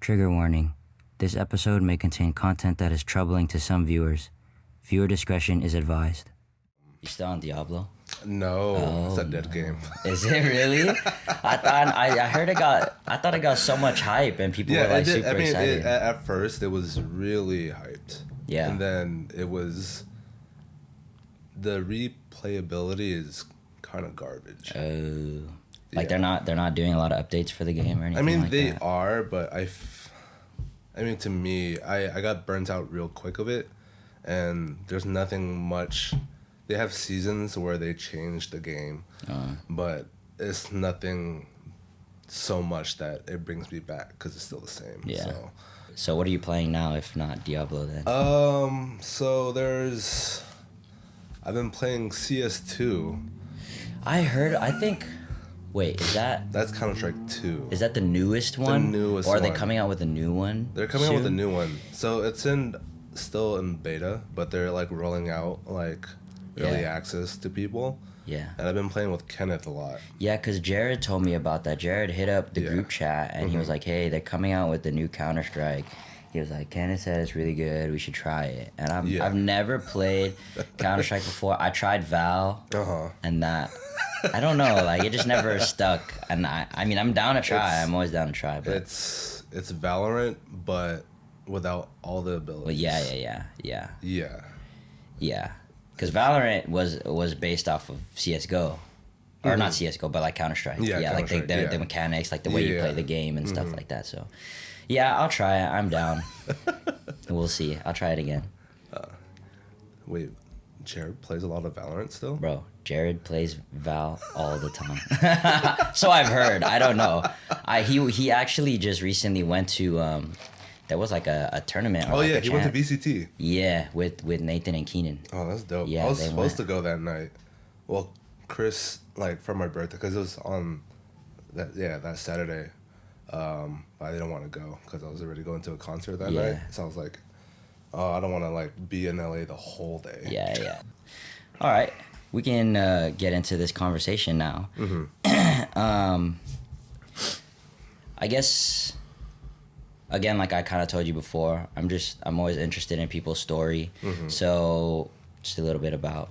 Trigger warning. This episode may contain content that is troubling to some viewers. Viewer discretion is advised. You still on Diablo? No, it's a dead game. Is it really? I heard it got. I thought it got so much hype and people were like super excited. At first it was really hyped. Yeah. And then it was. The replayability is kind of garbage. Oh. Like they're not doing a lot of updates for the game or anything. I mean like they that. are, but to me, I got burnt out real quick of it, and there's nothing much. They have seasons where they change the game, but it's nothing so much that it brings me back because it's still the same. Yeah. So what are you playing now if not Diablo then? So I've been playing CS2. Wait, That's Counter-Strike 2. Is that the newest one? The newest one. Or are they one. coming out with a new one? They're coming soon? out with a new one. So it's still in beta, but they're like rolling out like early access to people. Yeah. And I've been playing with Kenneth a lot. Yeah, because Jared told me about that. Jared hit up the group chat and he was like, hey, they're coming out with the new Counter-Strike. He was like, Kenneth said it's really good. We should try it. And I've never played Counter-Strike before. I tried Val and that. I don't know. Like, it just never stuck. And I mean, I'm down to try. I'm always down to try. But it's Valorant, but without all the abilities. But yeah. Yeah. Because Valorant was based off of CSGO. Or not CSGO, but like Counter-Strike. Yeah, like the mechanics, like the way you play the game and stuff like that. So, yeah, I'll try it. I'm down. We'll see. I'll try it again. Wait, Jared plays a lot of Valorant still? Bro, Jared plays Val all the time. So I've heard. I don't know. He actually just recently went to there was like a tournament. Oh, like yeah, he went to VCT. Yeah, with Nathan and Keenan. Oh, that's dope. Yeah, I was supposed to go that night. Well, Chris, like, for my birthday, because it was on that Saturday. But I didn't want to go because I was already going to a concert that night. So I was like, oh, I don't want to like be in LA the whole day. Yeah. All right, we can get into this conversation now. I guess, again, like I kind of told you before, I'm always interested in people's story. So just a little bit about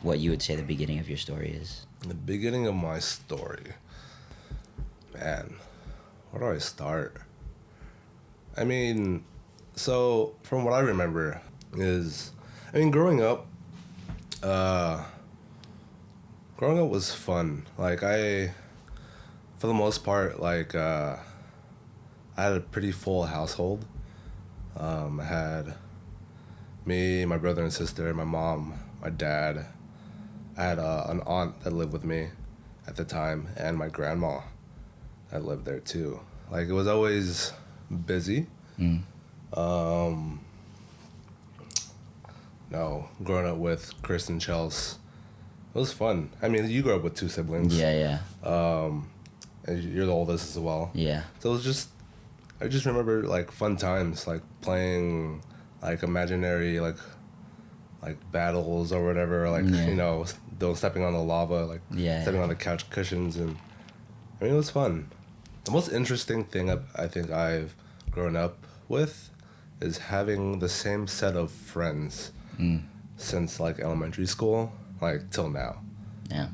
what you would say the beginning of your story is. The beginning of my story. Man, where do I start? I mean, so from what I remember is, growing up was fun. Like for the most part, like I had a pretty full household. I had me, my brother and sister, my mom, my dad. I had an aunt that lived with me at the time, and my grandma that lived there too. Like, it was always busy. Growing up with Chris and Chels, it was fun. I mean, you grew up with two siblings. Yeah. And you're the oldest as well. Yeah. So it was I just remember like fun times, like playing like imaginary like battles or whatever, like stepping on the lava, like stepping on the couch cushions, and it was fun. The most interesting thing I think I've grown up with is having the same set of friends since like elementary school, like till now. Yeah.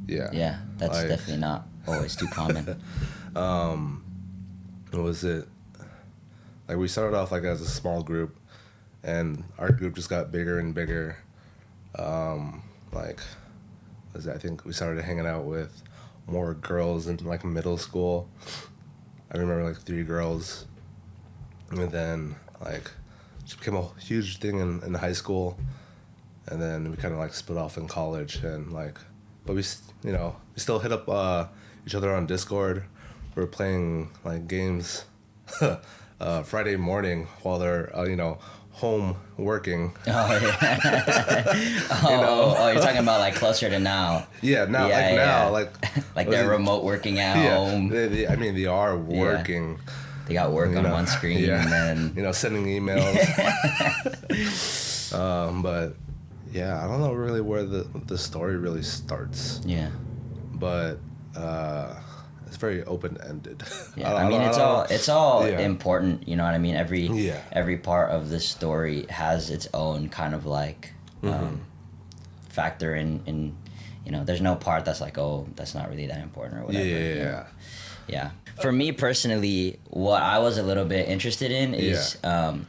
Yeah. Yeah, that's definitely not always too common. What was it? Like, we started off like as a small group, and our group just got bigger and bigger. I think we started hanging out with more girls in like middle school. I remember like 3 girls, and then like it became a huge thing in high school, and then we kind of like split off in college, and like, but we still hit up each other on Discord. We were playing like games Friday morning while they're home working. Oh, yeah. You're talking about like closer to now. Yeah, now, now, like like they're remote working at home. They are working. Yeah. They got work on one screen and then sending emails. But yeah, I don't know really where the story really starts. Yeah. But it's very open ended. Yeah, I mean it's all important. You know what I mean? Every part of the story has its own kind of like factor in. You know, there's no part that's like, oh, that's not really that important or whatever. Yeah. You know? Yeah. For me personally, what I was a little bit interested in is, and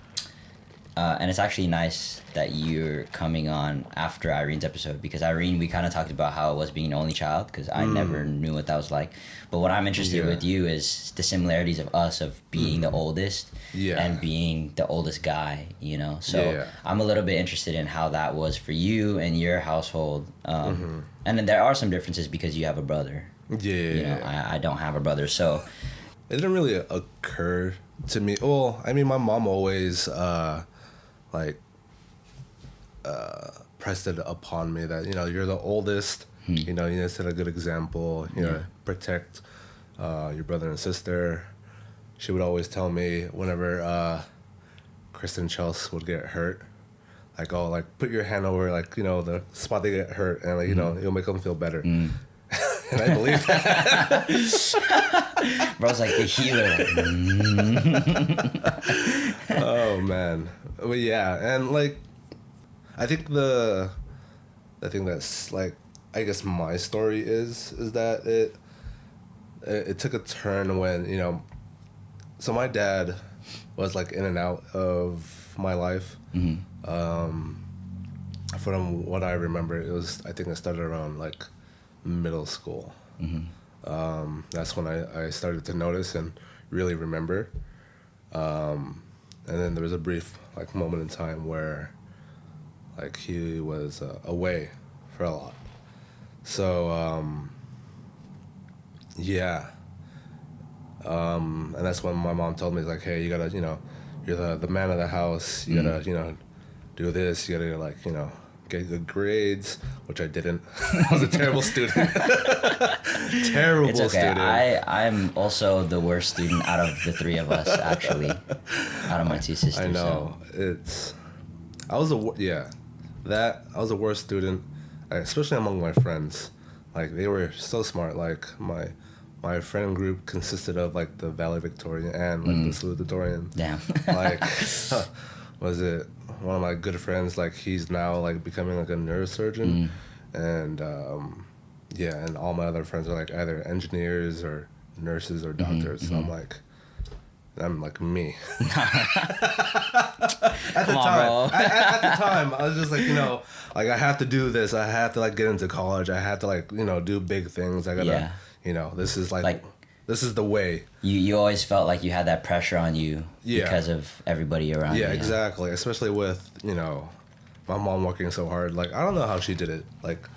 it's actually nice that you're coming on after Irene's episode, because Irene, we kind of talked about how it was being an only child, because I never knew what that was like. But what I'm interested with you is the similarities of us, of being the oldest and being the oldest guy, you know? So I'm a little bit interested in how that was for you and your household. And then there are some differences because you have a brother. You know, I don't have a brother, so it didn't really occur to me. Well, I mean, my mom always pressed it upon me that, you know, you're the oldest. You know, you need to set a good example. You know, protect your brother and sister. She would always tell me whenever Kristen and Chelsea would get hurt, like, oh, like, put your hand over, like, you know, the spot they get hurt, and, like, you know, you'll make them feel better. And I believe that. Bro's like the healer. Oh, man. But yeah, and, like, I think the thing that's, like, I guess my story is that it took a turn when, you know, so my dad was, like, in and out of my life. From what I remember, I think it started around, like, middle school. That's when I started to notice and really remember. And then there was a brief, like, moment in time where, like, he was away for a lot. So, and that's when my mom told me, like, hey, you gotta, you know, you're the man of the house. You gotta, you know, do this. You gotta, like, you know, get good grades, which I didn't. I was a terrible student. Terrible it's okay. student. I'm also the worst student out of the three of us, actually. Out of my two sisters. I know. So. I was the worst student, especially among my friends. Like, they were so smart. Like, my friend group consisted of, like, the valedictorian and, like, the salutatorian. Damn. Like, was it one of my good friends, like, he's now, like, becoming, like, a neurosurgeon. And and all my other friends are, like, either engineers or nurses or doctors. So I'm like me. At the time, I was just like, you know, like, I have to do this. I have to, like, get into college. I have to, like, you know, do big things. I gotta, you know, this is like this is the way. You always felt like you had that pressure on you because of everybody around you. Yeah, exactly. Especially with, you know, my mom working so hard. Like, I don't know how she did it. Like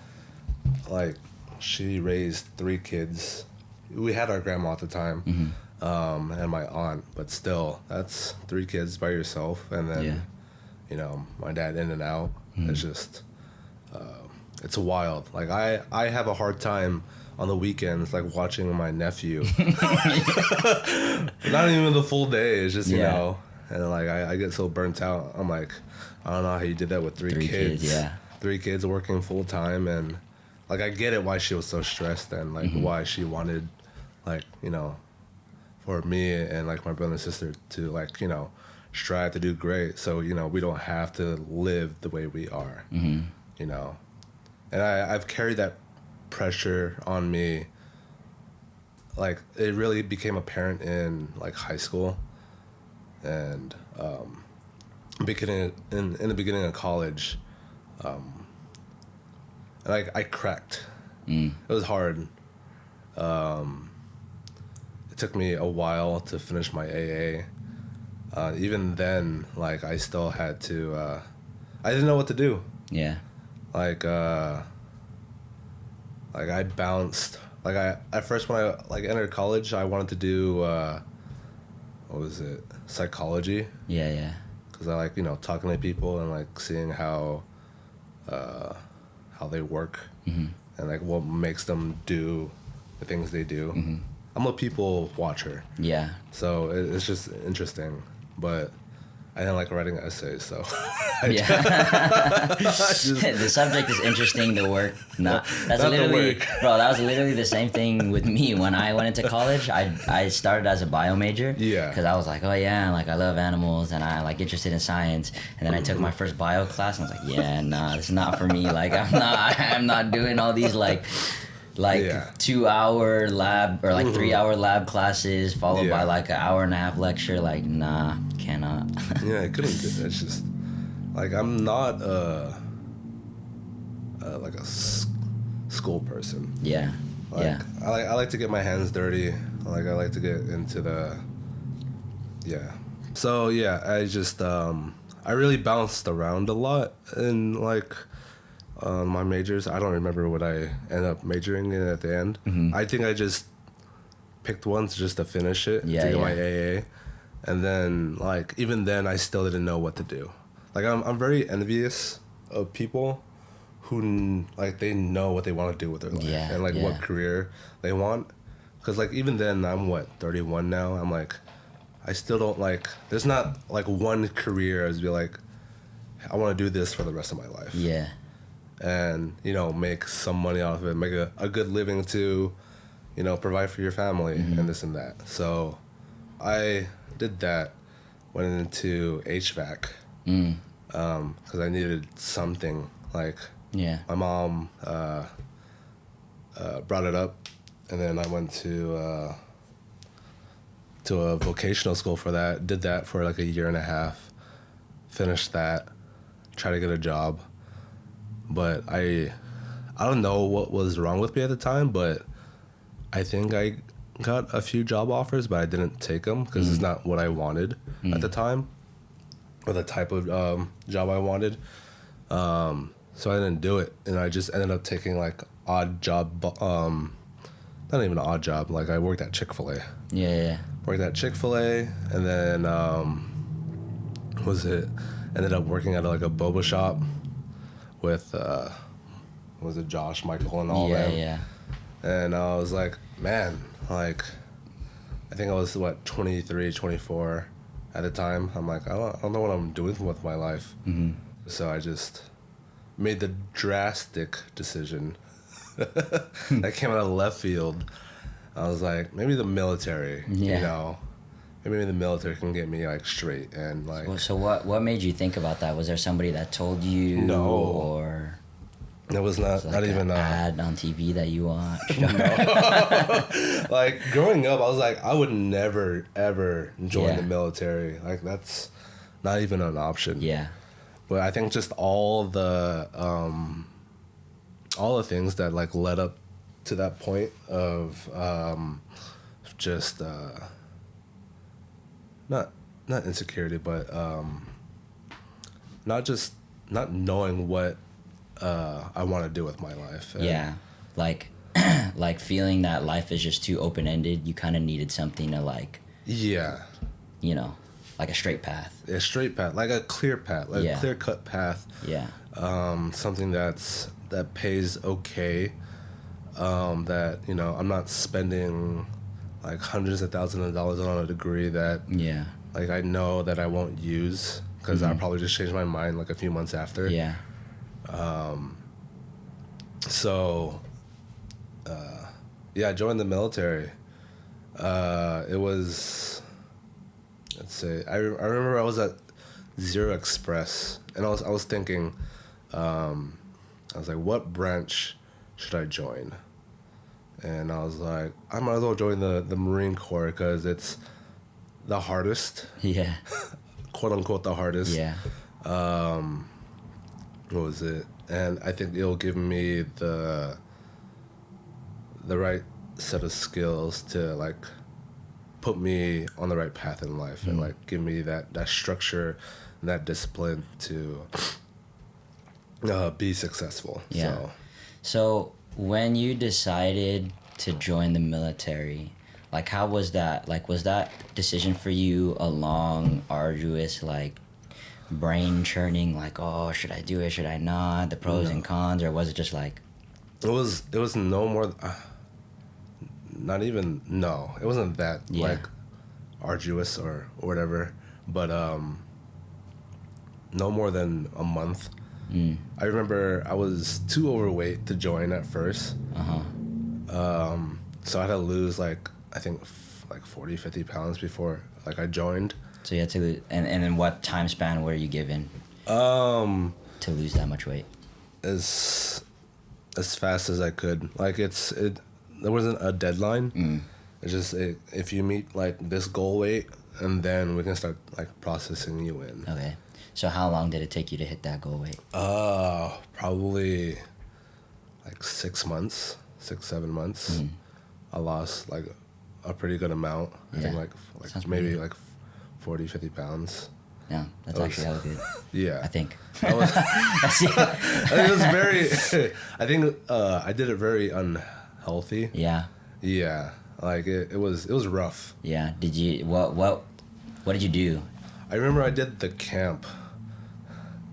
she raised 3 kids. We had our grandma at the time, and my aunt, but still, that's 3 kids by yourself. And then, you know, my dad in and out. It's just, it's wild. Like, I have a hard time on the weekends, like, watching my nephew. Not even the full day. It's just, you know, and, like, I get so burnt out. I'm like, I don't know how you did that with 3 kids. 3 kids working full time, and, like, I get it why she was so stressed and, like, why she wanted, like, you know, for me and, like, my brother and sister to, like, you know, strive to do great, so, you know, we don't have to live the way we are. You know, and I've carried that pressure on me. Like, it really became apparent in, like, high school, and in the beginning of college, and I cracked. It was hard. It took me a while to finish my AA. Even then, like, I still had to, I didn't know what to do. Yeah. Like, I bounced. Like, at first when I, like, entered college, I wanted to do, what was it? Psychology. Yeah. Because I like, you know, talking to people and, like, seeing how they work and, like, what makes them do the things they do. I'm a people watcher. Yeah. So it's just interesting. But I didn't like writing essays, so Yeah. The subject is interesting. The work, not. That's Not the literally, work. bro. That was literally the same thing with me when I went into college. I started as a bio major. Yeah. Because I was like, oh yeah, like I love animals and I like interested in science. And then I took my first bio class and I was like, yeah, nah, this is not for me. Like I'm not doing all these like 2-hour lab or like 3-hour lab classes followed by like an hour and a half lecture. Like, nah, cannot. Yeah, I couldn't do that. It's just like I'm not like a school person. Yeah. Like, Yeah. I like to get my hands dirty. Like I like to get into the So yeah, I just I really bounced around a lot in like my majors. I don't remember what I ended up majoring in at the end. Mm-hmm. I think I just picked one just to finish it, to get my AA. And then, like, even then, I still didn't know what to do. Like, I'm very envious of people who, like, they know what they want to do with their life. And, like, what career they want. Because, like, even then, I'm, 31 now? I'm, like, I still don't, like, there's not, like, one career as be like, I want to do this for the rest of my life. Yeah. And, you know, make some money off of it, make a good living to, you know, provide for your family and this and that. So I did that, went into HVAC because I needed something. Like, my mom brought it up, and then I went to a vocational school for that, did that for like a year and a half, finished that, tried to get a job. But I don't know what was wrong with me at the time, but I think I got a few job offers, but I didn't take them because it's not what I wanted at the time, or the type of job I wanted. So I didn't do it, and I just ended up taking like odd job, not even an odd job. Like I worked at Chick-fil-A. Yeah. Worked at Chick-fil-A, and then ended up working at like a boba shop with was it Josh, Michael, and all them. Yeah. And I was like, man, like, I think I was 23, 24 at the time. I'm like, I don't know what I'm doing with my life. So I just made the drastic decision that came out of left field. I was like, maybe the military, you know, maybe the military can get me like straight and like. So what made you think about that? Was there somebody that told you? No. Or it was not like not even an ad on TV that you watched. No. Like growing up, I was like, I would never ever join the military. Like that's not even an option. Yeah. But I think just all the things that like led up to that point of just not insecurity, but not knowing what I want to do with my life. And like like feeling that life is just too open-ended. You kind of needed something to like, you know, like a straight path. A straight path, like a clear path, like a clear-cut path. Yeah. Something that pays okay. That, you know, I'm not spending like hundreds of thousands of dollars on a degree that like I know that I won't use because I'll probably just change my mind like a few months after. So I joined the military. It was, let's say, I remember I was at Zero Express, and I was thinking, I was like, what branch should I join? And I was like, I might as well join the Marine Corps because it's the hardest. Yeah. Quote unquote the hardest. Yeah. What was it? And I think it'll give me the right set of skills to like put me on the right path in life and like give me that structure and that discipline to be successful. Yeah. So when you decided to join the military, like how was that? Like was that decision for you a long, arduous, like brain churning, like, oh, should I do it, should I not, the pros and cons, or was it just like it was no more not even it wasn't that like arduous or whatever, but no more than a month. I remember I was too overweight to join at first. So I had to lose like I think like 40, 50 pounds before like I joined. So you had to lose, and then what time span were you given to lose that much weight? As fast as I could. Like there wasn't a deadline. It's just if you meet like this goal weight, and then we can start like processing you in. Okay. So how long did it take you to hit that goal weight? Probably like 6 months, 7 months. I lost like a pretty good amount. I think like maybe like 40, 50 pounds. Yeah, that's actually hella good. Yeah. I think. I think it was very, I think I did it very unhealthy. Yeah. Yeah. Like it was rough. Yeah. Did you, what did you do? I remember I did the camp.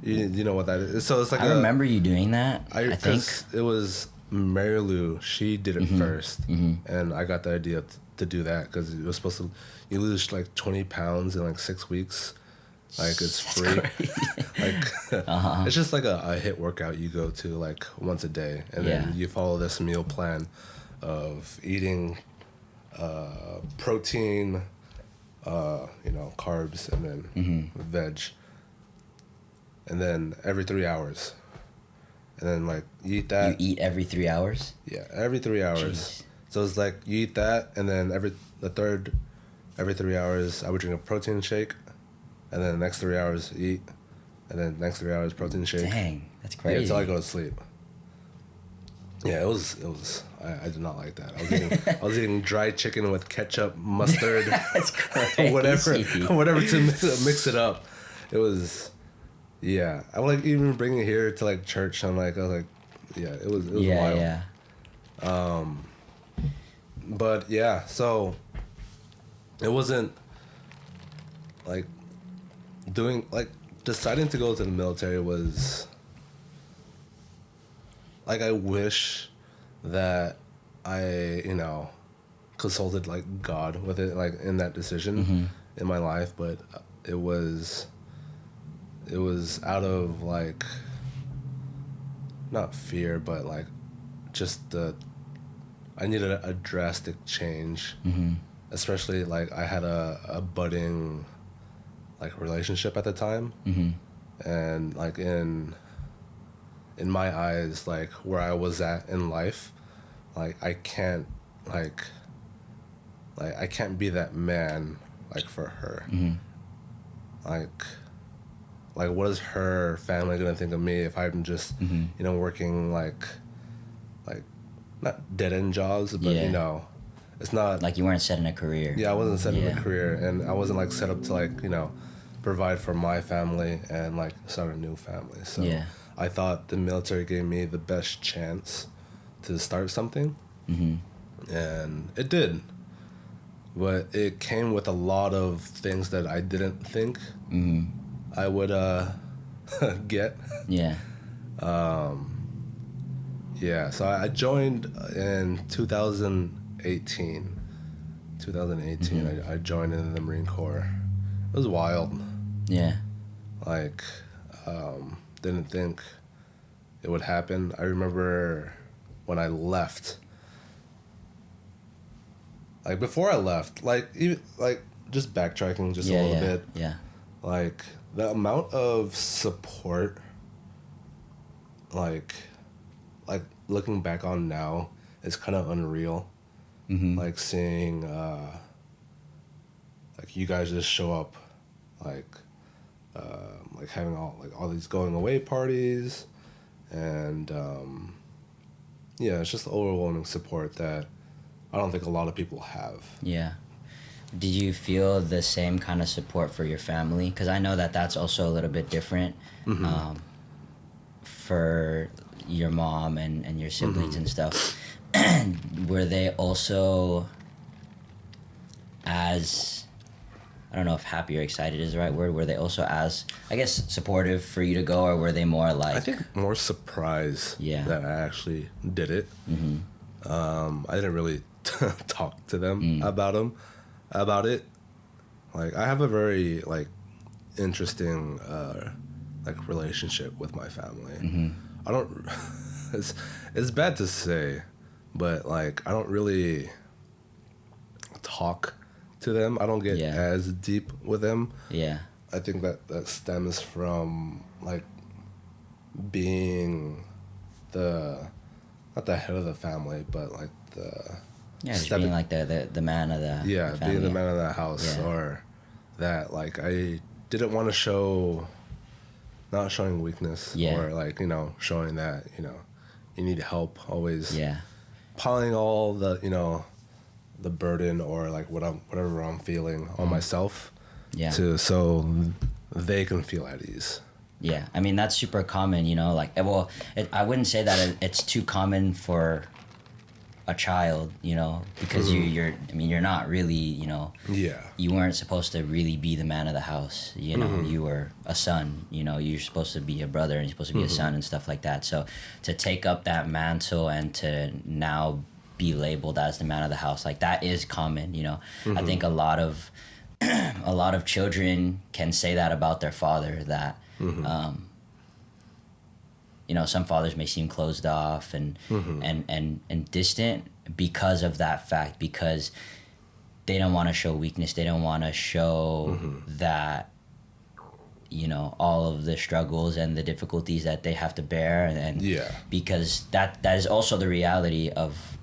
You know what that is? So it's like I remember you doing that. I think it was Mary Lou. She did it first, and I got the idea to do that because it was supposed to. You lose like 20 pounds in like 6 weeks. Like it's free. Like it's just like a HIIT workout you go to like once a day, and then you follow this meal plan of eating protein, carbs, and then veg. And then every 3 hours. And then, like, you eat that. You eat every 3 hours? Yeah, every 3 hours. Jeez. So it's like, you eat that, and then every 3 hours, I would drink a protein shake. And then the next 3 hours, eat. And then the next 3 hours, protein shake. Dang, that's crazy. Yeah, until I go to sleep. Yeah, it was. I did not like that. I was eating dry chicken with ketchup, mustard. That's crazy. whatever to mix it up. It was... Yeah, I would like even bring it here to like church. I was like, yeah, it was wild. Yeah. But yeah, so it wasn't like deciding to go to the military was like I wish that I consulted like God with it like in that decision in my life, but it was out of like not fear but like just I needed a drastic change, especially like I had a budding like relationship at the time, and like in my eyes like where I was at in life, like I can't be that man like for her, like what is her family gonna think of me if I'm just working like not dead end jobs, but it's not like you weren't set in a career. Yeah, I wasn't set in a career, and I wasn't like set up to like provide for my family and like start a new family. So I thought the military gave me the best chance to start something, and it did. But it came with a lot of things that I didn't think I would get. Yeah. Yeah, so I joined in 2018. I joined in the Marine Corps. It was wild. Yeah. Like, didn't think it would happen. I remember when I left. Like, before I left, like, even, like, just backtracking just a little bit. Yeah. Like, the amount of support, like looking back on now, is kind of unreal. Like, seeing, like, you guys just show up, like having all these going away parties, and, yeah, it's just overwhelming support that I don't think a lot of people have. Yeah. Did you feel the same kind of support for your family? Because I know that that's also a little bit different for your mom and your siblings and stuff. Were they also as, I don't know if happy or excited is the right word, were they also as, I guess, supportive for you to go, or were they more like... I think more surprised that I actually did it. I didn't really talk to them about it. Like, I have a very, like, interesting like relationship with my family. Mm-hmm. I don't. It's bad to say, but like I don't really talk to them. I don't get as deep with them. Yeah. I think that stems from like being not the head of the family, but like just being like the man of the family. Being the man of the house, or that like I didn't want to show, not showing weakness, or like showing that you need help, always piling all the the burden or like whatever I'm feeling on myself, so they can feel at ease. Yeah, I mean, that's super common, like, well, I wouldn't say that it's too common for a child, because you're not really, you weren't supposed to really be the man of the house, you were a son, you're supposed to be a brother and you're supposed to be a son and stuff like that. So to take up that mantle and to now be labeled as the man of the house, like that is common, I think a lot of children can say that about their father, that some fathers may seem closed off and distant because of that fact, because they don't want to show weakness, they don't want to show that all of the struggles and the difficulties that they have to bear, and because that is also the reality of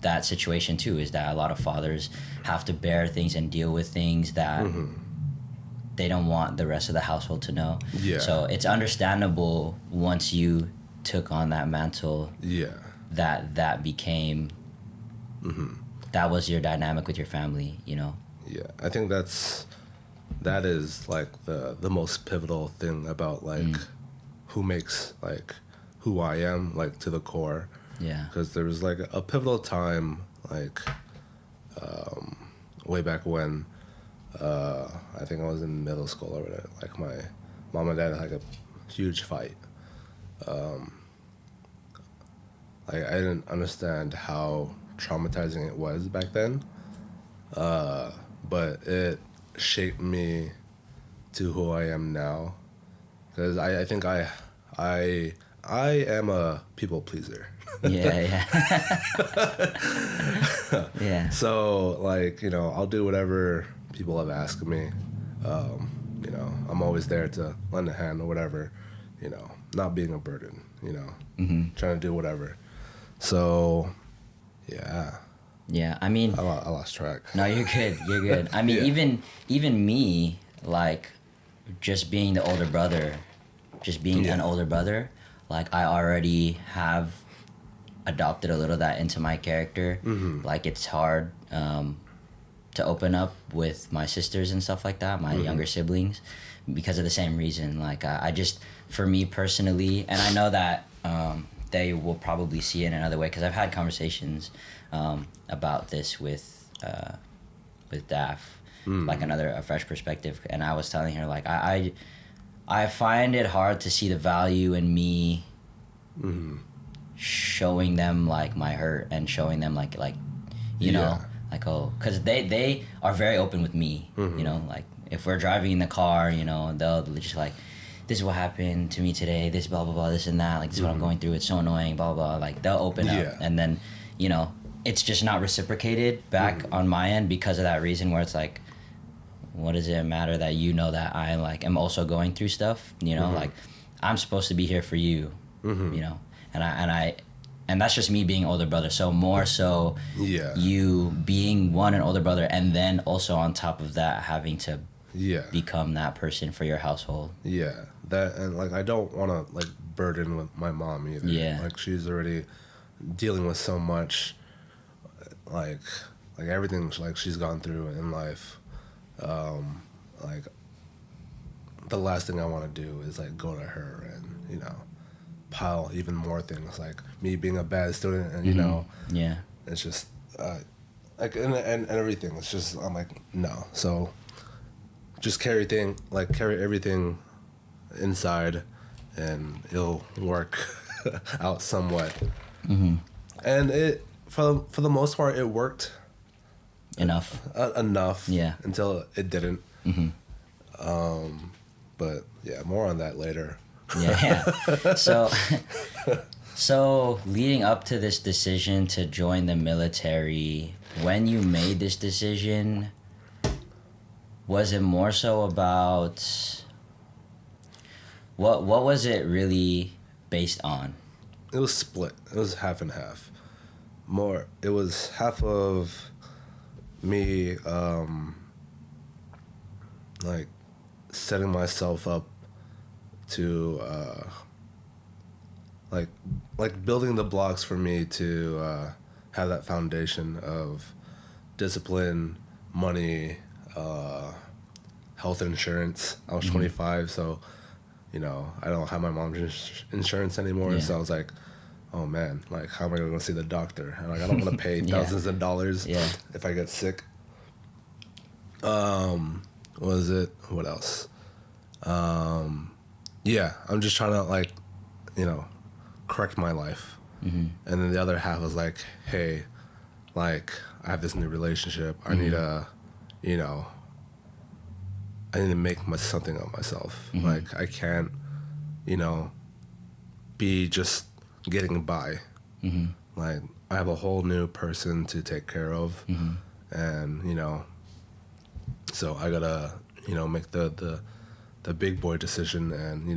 that situation too, is that a lot of fathers have to bear things and deal with things that they don't want the rest of the household to know. So it's understandable once you took on that mantle, that became that was your dynamic with your family, I think that is like the most pivotal thing about like who makes like who I am, like to the core. Because there was like a pivotal time, like way back when I think I was in middle school or whatever. Like my mom and dad had like a huge fight. Like I didn't understand how traumatizing it was back then, but it shaped me to who I am now. Because I think I am a people pleaser. Yeah. So like I'll do whatever people have asked me. I'm always there to lend a hand or whatever. Not being a burden. Trying to do whatever. So, yeah. Yeah, I mean, I lost track. No, you're good. You're good. I mean, even me, like, just being the older brother, an older brother, like I already have adopted a little of that into my character. Like it's hard to open up with my sisters and stuff like that, my younger siblings, because of the same reason. Like I just, for me personally, and I know that they will probably see it in another way, because I've had conversations about this with Daph, like a fresh perspective, and I was telling her like I find it hard to see the value in me showing them like my hurt and showing them like you know, like, oh, because they are very open with me, like if we're driving in the car, they'll just like, this is what happened to me today, this blah blah blah, this and that, like this is what I'm going through, it's so annoying, blah blah, like they'll open up, and then it's just not reciprocated back on my end because of that reason, where it's like, what does it matter that that I like am also going through stuff, like I'm supposed to be here for you, and that's just me being older brother. So more so, you being an older brother, and then also on top of that having to become that person for your household. That, and like I don't want to like burden with my mom either. Like she's already dealing with so much, like everything like she's gone through in life. Like the last thing I want to do is like go to her and pile even more things, like me being a bad student, and it's just like and everything. It's just, I'm like, no. So just carry everything inside, and it'll work out somewhat. And it for the most part it worked enough. Until it didn't. But yeah, more on that later. Yeah. So leading up to this decision to join the military, when you made this decision, was it more so about what was it really based on? It was split. It was half and half. It was half of me like setting myself up to like building the blocks for me to have that foundation of discipline, money, health insurance. I was 25, so I don't have my mom's insurance anymore. So I was like, oh man, like how am I gonna go see the doctor? And like I don't want to pay thousands of dollars if I get sick. What else? I'm just trying to like, correct my life. And then the other half was like, hey, like I have this new relationship. I need to, I need to make something of myself. Like I can't, be just getting by. Like I have a whole new person to take care of, and so I gotta make the big boy decision and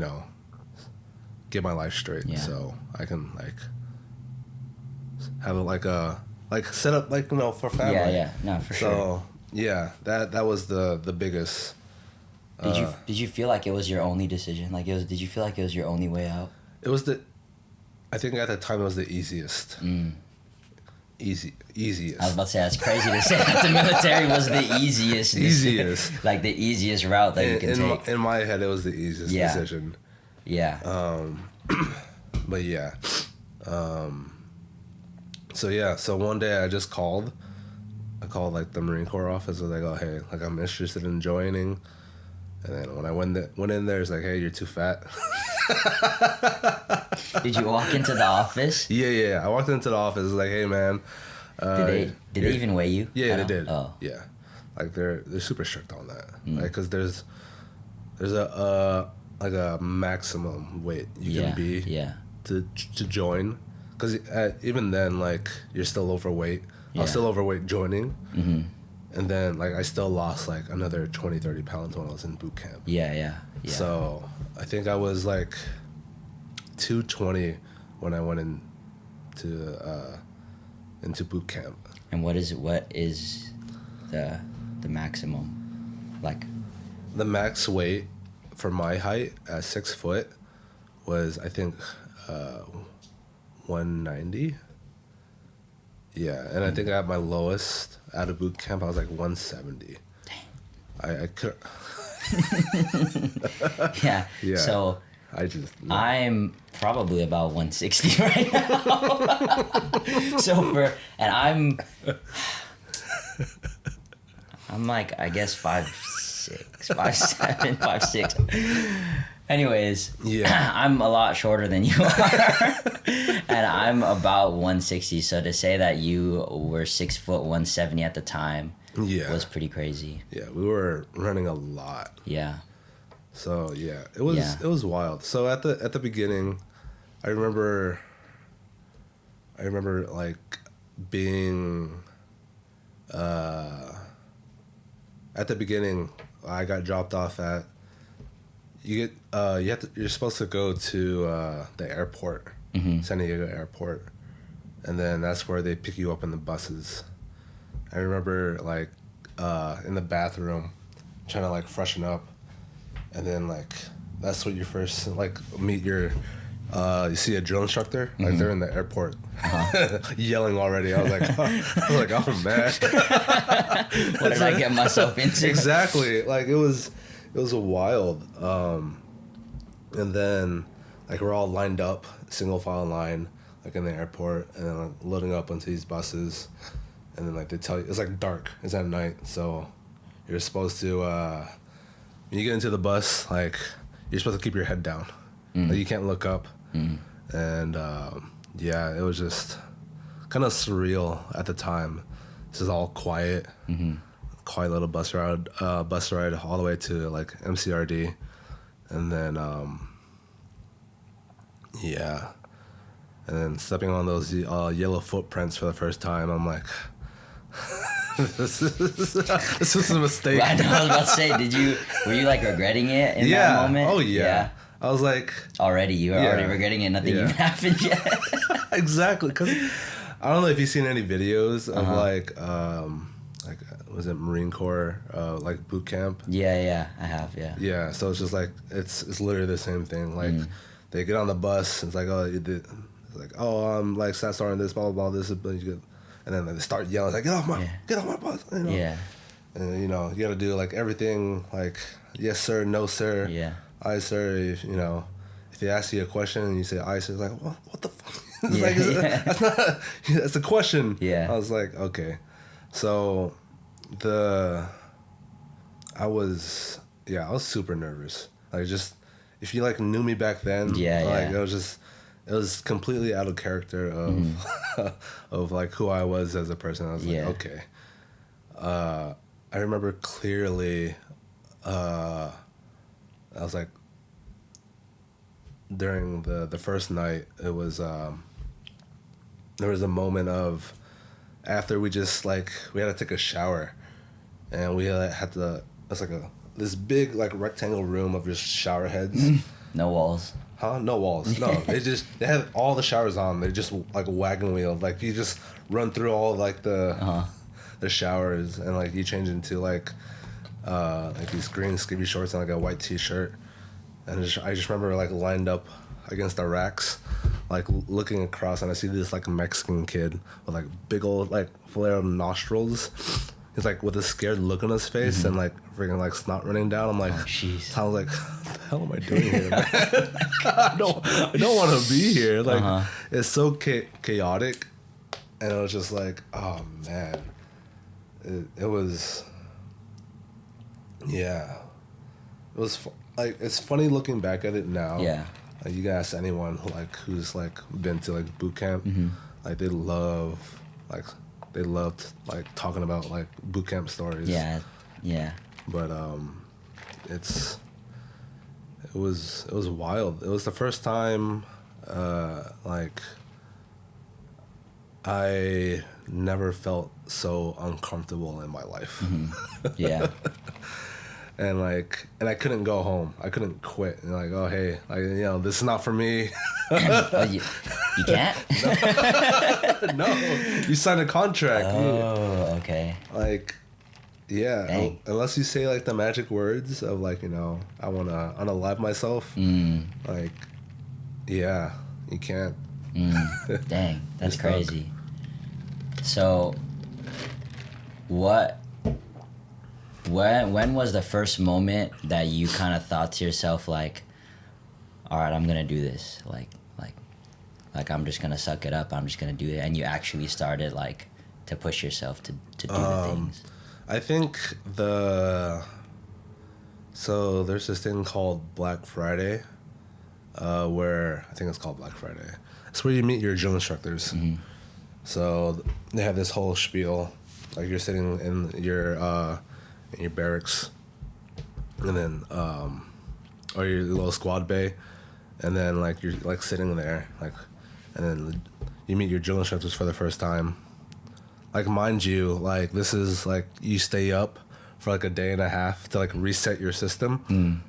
get my life straight, so I can like have set up for family. No, for sure. So that was the biggest. Did you feel like it was your only decision? Did you feel like it was your only way out? It was I think at the time it was the easiest. Easiest. I was about to say, that's crazy to say that the military was the easiest. Like the easiest route that you can take. In my head, it was the easiest decision. Yeah. But yeah. So one day I just called. I called like the Marine Corp office. I was like, oh hey, like I'm interested in joining. And then when I went in there, it's like, hey, you're too fat. Did you walk into the office? Yeah. I walked into the office. It was like, hey, man. Did they even weigh you? Yeah, they did. Oh. Yeah. Like they're super strict on that. Like, cause there's a maximum weight you can be to join. Cause even then, like you're still overweight. I was still overweight joining. And then, like, I still lost, like, another 20, 30 pounds when I was in boot camp. Yeah. So, I think I was, like, 220 when I went into boot camp. And what is the maximum? Like? The max weight for my height at 6 foot was, I think, 190. Yeah, and I think at my lowest out of boot camp, I was like 170. Dang. I could. Yeah. So I'm probably about 160 right now. I'm like, I guess 5'6", 5'7", 5'6". Anyways, I'm a lot shorter than you are, and I'm about 160. So to say that you were 6 foot 170 at the time, was pretty crazy. Yeah, we were running a lot. Yeah. So it was wild. So at the beginning, I remember like being at the beginning. I got dropped off at. You're supposed to go to the airport, San Diego airport, and then that's where they pick you up in the buses. I remember like in the bathroom, trying to like freshen up, and then like that's what you first like meet your. You see a drill instructor, like they're in the airport, yelling already. I was like, oh man, what did I get myself into? Exactly, like it was a wild. And then like we're all lined up, single file line, like in the airport, and then like loading up onto these buses, and then like they tell you it's like dark, it's at night, so you're supposed to when you get into the bus, like you're supposed to keep your head down, like you can't look up, and it was just kind of surreal at the time. This is all quiet. Quiet little bus ride all the way to like MCRD, And then, yeah. And then stepping on those yellow footprints for the first time, I'm like, this is a mistake. I know, I was about to say, were you like regretting it in that moment? Oh, yeah. I was like... You were already regretting it, nothing even happened yet. Exactly, because I don't know if you've seen any videos of like was it Marine Corp, like boot camp? Yeah, I have, yeah. Yeah, so it's just like, it's literally the same thing. Like, they get on the bus, it's like, oh, you did, like, oh, I'm like stat starting this, blah, blah, blah, this, and then they start yelling, like, get off my bus, you know? Yeah. And, you know, you gotta do, like, everything, like, yes, sir, no, sir. Yeah. Aye, sir, if, you know, if they ask you a question and you say aye, sir, it's like, what the fuck? It's like, that's not, that's a question. Yeah. I was like, okay. So, I was super nervous. Like, just, if you, like, knew me back then, it was completely out of character of, of, like, who I was as a person. I was like, okay. I remember clearly, I was like, during the first night, it was, there was a moment of, after we just, like, we had to take a shower, and we had to, it's like this big, like, rectangle room of just shower heads. No walls. Huh? No walls. No, they had all the showers on. They just, like, a wagon wheel. Like, you just run through all, like, the showers, and, like, you change into, like these green skimpy shorts and, like, a white t-shirt. And I just remember, like, lined up against the racks, like, looking across, and I see this, like, Mexican kid with, like, big old, like, flared nostrils. He's, like, with a scared look on his face and, like, freaking, like, snot running down. I'm like, oh, jeez. I was like, what the hell am I doing here, man? I don't want to be here. Like, it's so chaotic. And it was just like, oh, man. It was, yeah. It was, like, it's funny looking back at it now. Yeah. Like, you can ask anyone who's like been to like boot camp, like they loved like talking about like boot camp stories. Yeah. But it was wild. It was the first time like I never felt so uncomfortable in my life. Yeah. And I couldn't go home. I couldn't quit. And like, oh hey, like, you know, this is not for me. Oh, you can't? No, you signed a contract. Oh, okay. Like, yeah. Dang. Unless you say like the magic words of like, you know, I wanna unalive myself. Like, yeah, you can't. Dang, that's crazy. So, when was the first moment that you kind of thought to yourself like, all right, I'm gonna do this, like I'm just gonna suck it up, I'm just gonna do it, and you actually started like to push yourself to do the things? I think so there's this thing called Black Friday, where I think it's called Black Friday. It's where you meet your drill instructors. So they have this whole spiel, like you're sitting in your barracks, and then or your little squad bay, and then like you're like sitting there, like, and then you meet your drill instructors for the first time. Like, mind you, like this is like you stay up for like a day and a half to like reset your system.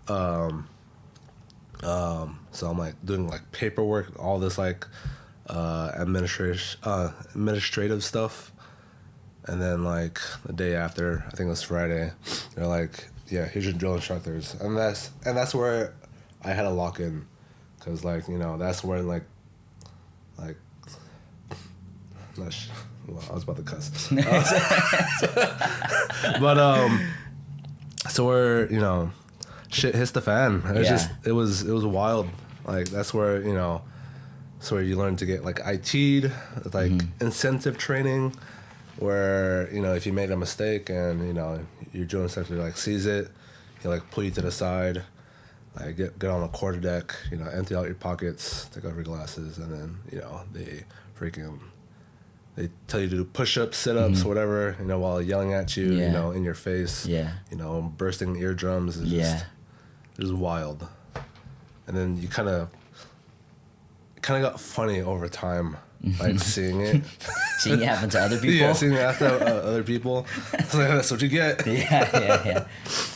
So I'm like doing like paperwork, all this like administrative stuff. And then, like, the day after, I think it was Friday, they're like, yeah, here's your drill instructors. And that's where I had to lock in. Because, like, you know, that's where, like, well, I was about to cuss. But, so where, you know, shit hits the fan. It was wild. Like, that's where, you know, that's where you learn to get, like, IT'd, like, incentive training. Where, you know, if you made a mistake and, you know, your drill instructor, like, sees it, he'll, like, pull you to the side, like, get on the quarterdeck, you know, empty out your pockets, take off your glasses, and then, you know, they tell you to do push-ups, sit-ups, whatever, you know, while yelling at you, you know, in your face, you know, bursting the eardrums. It's just, It was wild. And then you kind of got funny over time, like seeing it. Seeing it happen to other people? Yeah, seeing it happen to other people. It's like, that's what you get.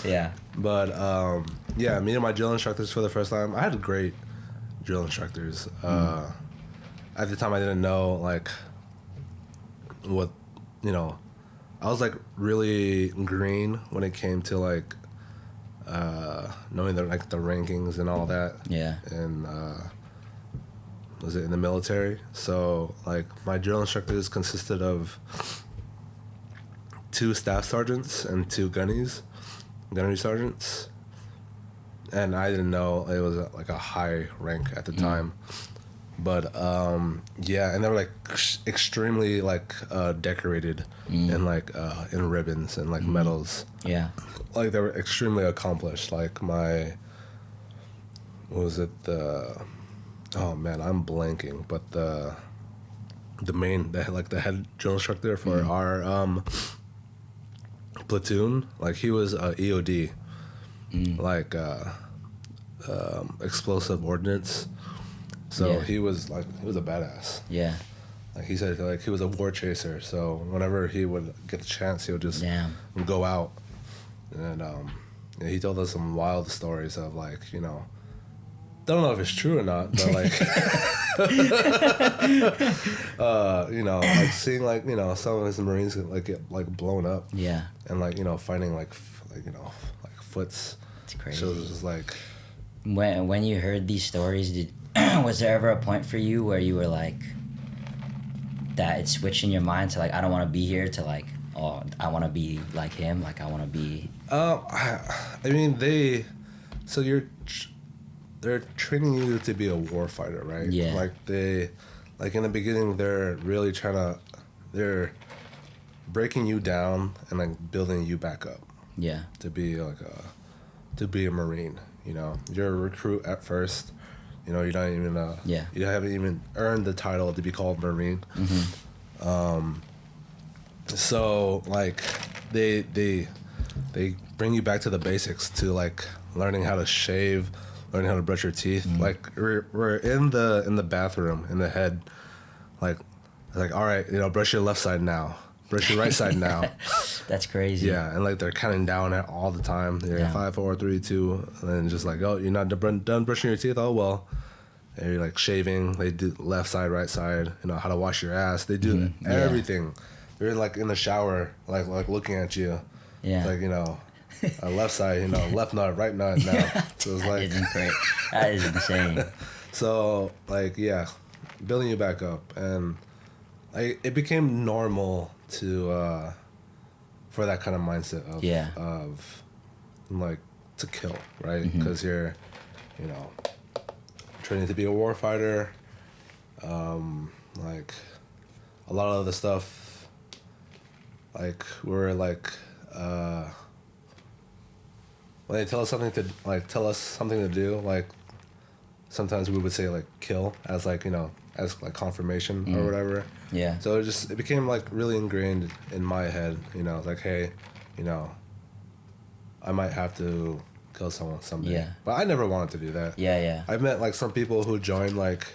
Yeah. But, yeah, meeting my drill instructors for the first time, I had great drill instructors. At the time, I didn't know, like, what, you know, I was, like, really green when it came to, like, knowing the rankings and all that. Yeah. And was it in the military? So like my drill instructors consisted of 2 staff sergeants and 2 gunnery sergeants. And I didn't know it was like a high rank at the time. But yeah, and they were like extremely like decorated and like in ribbons and like medals. Yeah. Like they were extremely accomplished. Like my, what was it, oh man, I'm blanking, but the head drill instructor for our platoon, like he was EOD, like explosive ordnance. So he was a badass. Yeah. Like he said, like he was a war chaser. So whenever he would get the chance, he would just go out. And he told us some wild stories of like, you know, don't know if it's true or not, but like, you know, like seeing like, you know, some of his Marines like get like blown up. Yeah. And like, you know, finding like you know, like foots. It's crazy. So it was just like. When you heard these stories, was there ever a point for you where you were like, that it switched in your mind to like, I don't want to be here, to like, oh, I want to be like him, like I want to be. I mean they're training you to be a war fighter, right? Yeah. Like in the beginning, they're really they're breaking you down and like building you back up. Yeah. To be a Marine, you know, you're a recruit at first. You know, you're not even you haven't even earned the title to be called Marine. So like they bring you back to the basics, to like learning how to shave, learning how to brush your teeth. Like we're in the bathroom in the head, like all right, you know, brush your left side now, brush your right side now. That's crazy. Yeah, and like they're counting down at all the time. They're 5, 4, 3, 2, and then just like, oh, you're not done brushing your teeth. Oh well. And you're like shaving. They do left side, right side. You know how to wash your ass. They do everything. They're like in the shower, like looking at you. Yeah. Like, you know, left side, you know, left nut, right nut now. So it's like. That is insane. So like, yeah, building you back up, and like it became normal to for that kind of mindset of like to kill, right? Because you're, you know, training to be a war fighter. Like a lot of the stuff, like we're like when they tell us something to do, like sometimes we would say like kill as like, you know, as like confirmation or whatever. Yeah. So it became like really ingrained in my head, you know, like, hey, you know, I might have to kill someone someday. Yeah. But I never wanted to do that. Yeah, yeah. I've met like some people who joined like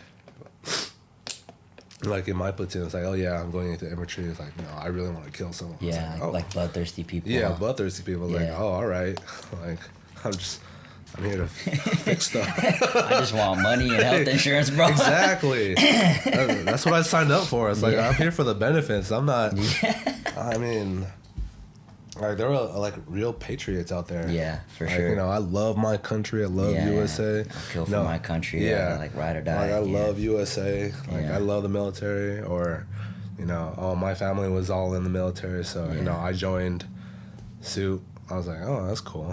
in my platoon. It's like, oh yeah, I'm going into infantry. It's like, no, I really want to kill someone. Yeah, like, like bloodthirsty people. Yeah, bloodthirsty people. Like, oh, all right. Like, I'm here to fix stuff. I just want money and health insurance, bro. Exactly. That's what I signed up for. It's like, I'm here for the benefits. I'm not. I mean, like there are like real patriots out there. Yeah, for sure. You know, I love my country. I love USA. I'll kill for my country. Yeah, like ride or die. Like I love USA. Like I love the military. Or, you know, my family was all in the military, so you know, I joined suit. I was like, oh, that's cool.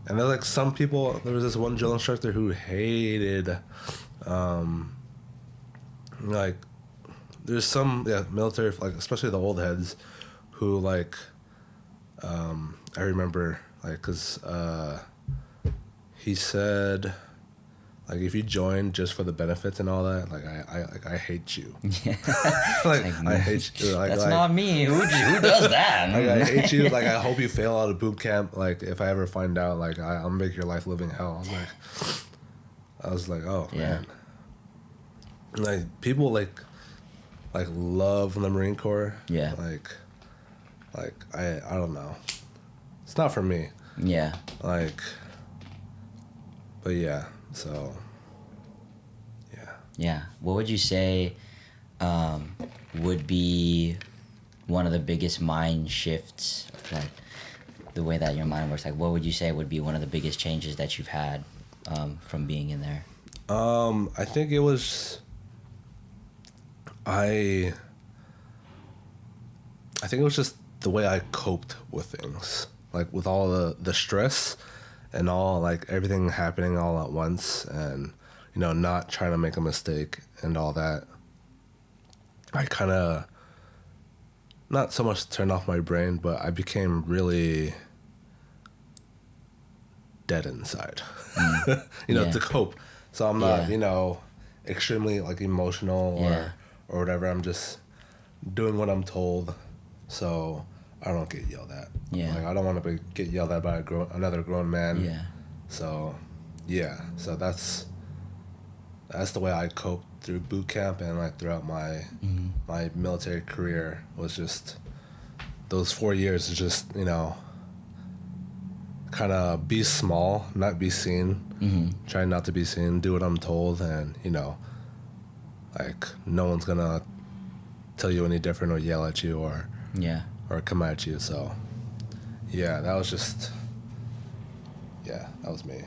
And there's like some people. There was this one drill instructor who hated, like, there's some military, like especially the old heads, who like, I remember like, cause he said, Like, if you join just for the benefits and all that, like, I hate you. Yeah. I hate you. Like, that's not me. Who does that? Like, I hate you. Like, I hope you fail out of boot camp. Like, if I ever find out, like, I'll make your life living hell. I was like, oh, man. Like, people, like love the Marine Corps. Yeah. Like, I don't know. It's not for me. Yeah. Like, but yeah. So, yeah. Yeah. What would you say would be one of the biggest mind shifts, like the way that your mind works? Like, what would you say would be one of the biggest changes that you've had from being in there? I think it was. I think it was just the way I coped with things, like with all the stress. And all, like, everything happening all at once, and, you know, not trying to make a mistake and all that. I kind of, not so much turned off my brain, but I became really dead inside, to cope. So I'm not, extremely, like, emotional or whatever. I'm just doing what I'm told. So I don't get yelled at. Yeah. Like, I don't want to get yelled at by another grown man. Yeah. So, yeah. So that's the way I coped through boot camp and, like, throughout my my military career, was just those 4 years is just, kind of be small, not be seen, try not to be seen, do what I'm told, and, like, no one's gonna tell you any different or yell at you or come at you. So, yeah, that was just, that was me.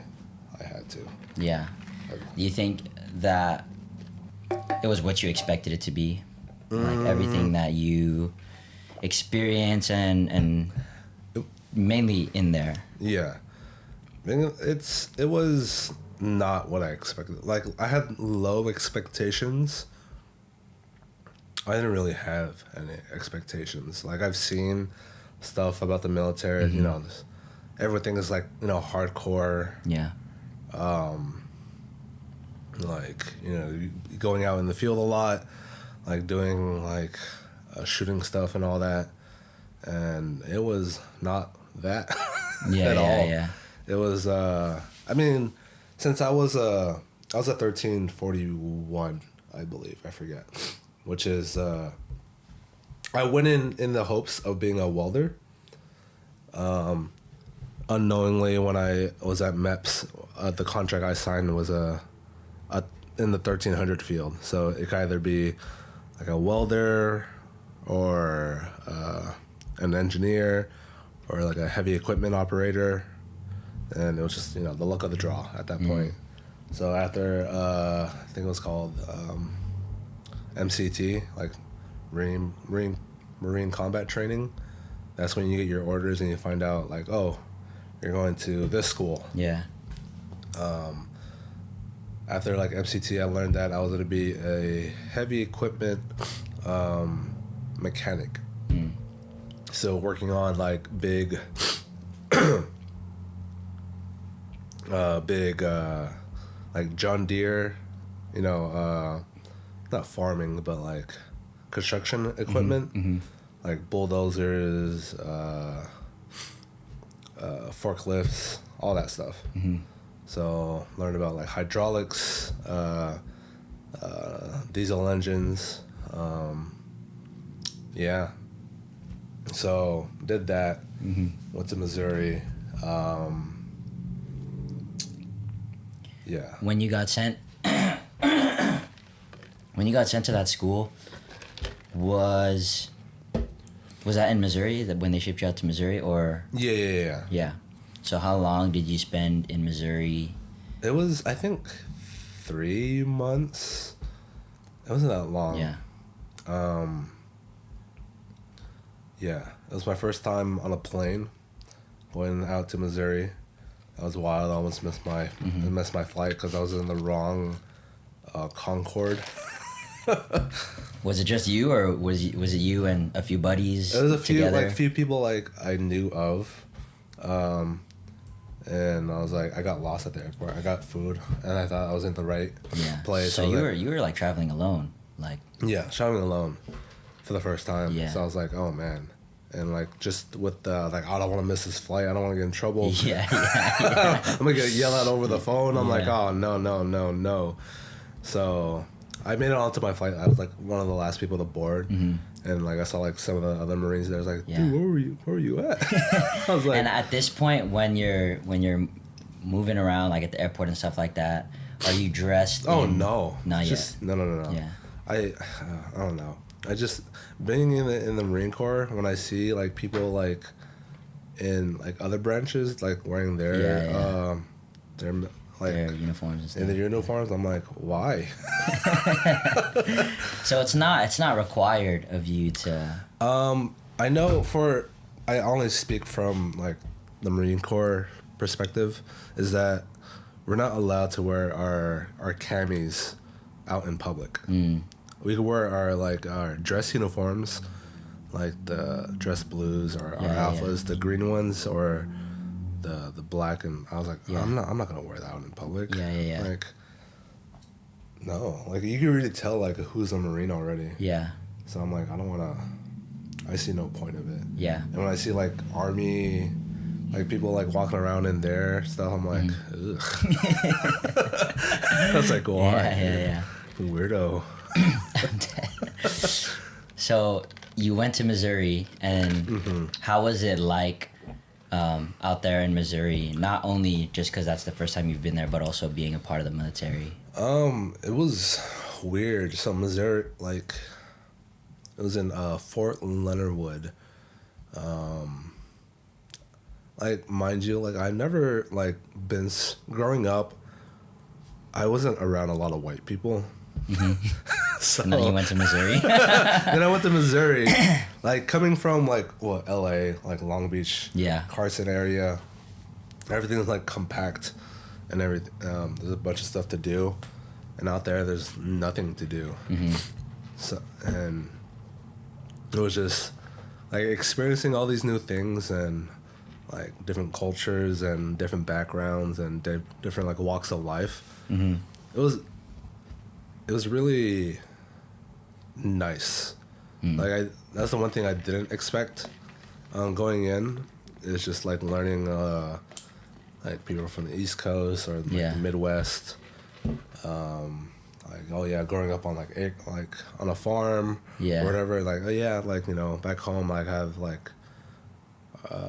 I had to. Yeah. Do you think that it was what you expected it to be? Like, everything that you experience and mainly in there? Yeah. I mean, it was not what I expected. Like, I had low expectations. I didn't really have any expectations. Like, I've seen stuff about the military, everything is, like, hardcore. Yeah. Like, going out in the field a lot, like, doing, like, shooting stuff and all that. And it was not that at all. Yeah. It was, I mean, since I was a 1341, I believe, I forget. Which is, I went in the hopes of being a welder. Unknowingly, when I was at MEPS, the contract I signed was in the 1300 field. So it could either be like a welder or an engineer or like a heavy equipment operator. And it was just, the luck of the draw at that point. So after, I think it was called MCT, like Marine Combat Training. That's when you get your orders and you find out, like, oh, you're going to this school. Yeah. After, like, MCT, I learned that I was going to be a heavy equipment mechanic. So working on, like, big, like John Deere, not farming, but, like, construction equipment, like bulldozers, forklifts, all that stuff. So learned about, like, hydraulics, diesel engines, so did that. Went to Missouri. When you got sent to that school, was that in Missouri, that when they shipped you out to Missouri, or? Yeah. So how long did you spend in Missouri? It was, I think, 3 months. It wasn't that long. Yeah. It was my first time on a plane going out to Missouri. That was wild. I almost missed my flight because I was in the wrong Concorde. Was it just you, or was it you and a few buddies? There was a few together? few people, like, I knew of. And I was like, I got lost at the airport. I got food, and I thought I was in the right place. So you were like traveling alone, like. Yeah, traveling alone for the first time. Yeah. So I was like, oh man, and like just with the like, I don't want to miss this flight. I don't want to get in trouble. Yeah. I'm gonna get yelled at over the phone. I'm like, oh no. So I made it onto my flight. I was like one of the last people to board. Mm-hmm. And like I saw like some of the other Marines there. I was like, dude, where were you at? I was like, and at this point, when you're moving around like at the airport and stuff like that, are you dressed? Oh no, not just, yet. No. Yeah, I don't know. I just being in the Marine Corps, when I see like people like in like other branches like wearing their like their uniforms and stuff. In their uniforms, I'm like, why? So it's not required of you to. I know I only speak from like the Marine Corps perspective, is that we're not allowed to wear our camis out in public. Mm. We could wear our dress uniforms, like the dress blues or our alphas, the green ones, or the black, and I was like, I'm not gonna wear that out in public. Yeah. Like, no, like you can really tell like who's a Marine already. Yeah. So I'm like, I see no point of it. Yeah. And when I see like Army, like people like walking around in their stuff, I'm like, ugh. I was like, why? Yeah. Weirdo. So you went to Missouri, and how was it like? Out there in Missouri, not only just because that's the first time you've been there, but also being a part of the military? It was weird. So Missouri, like, it was in Fort Leonard Wood. Like, mind you, like, I've never, like, growing up, I wasn't around a lot of white people. Mm-hmm. So, and then you went to Missouri? Then I went to Missouri. Like, coming from, like, LA, like, Long Beach, Carson area, everything's, like, compact and everything. There's a bunch of stuff to do. And out there's nothing to do. Mm-hmm. So, and it was just, like, experiencing all these new things and, like, different cultures and different backgrounds and different, like, walks of life. Mm-hmm. It was really nice. Like that's the one thing I didn't expect going in. It's just like learning like people from the East Coast or like the Midwest. Like growing up on like on a farm or whatever. Like like back home I have like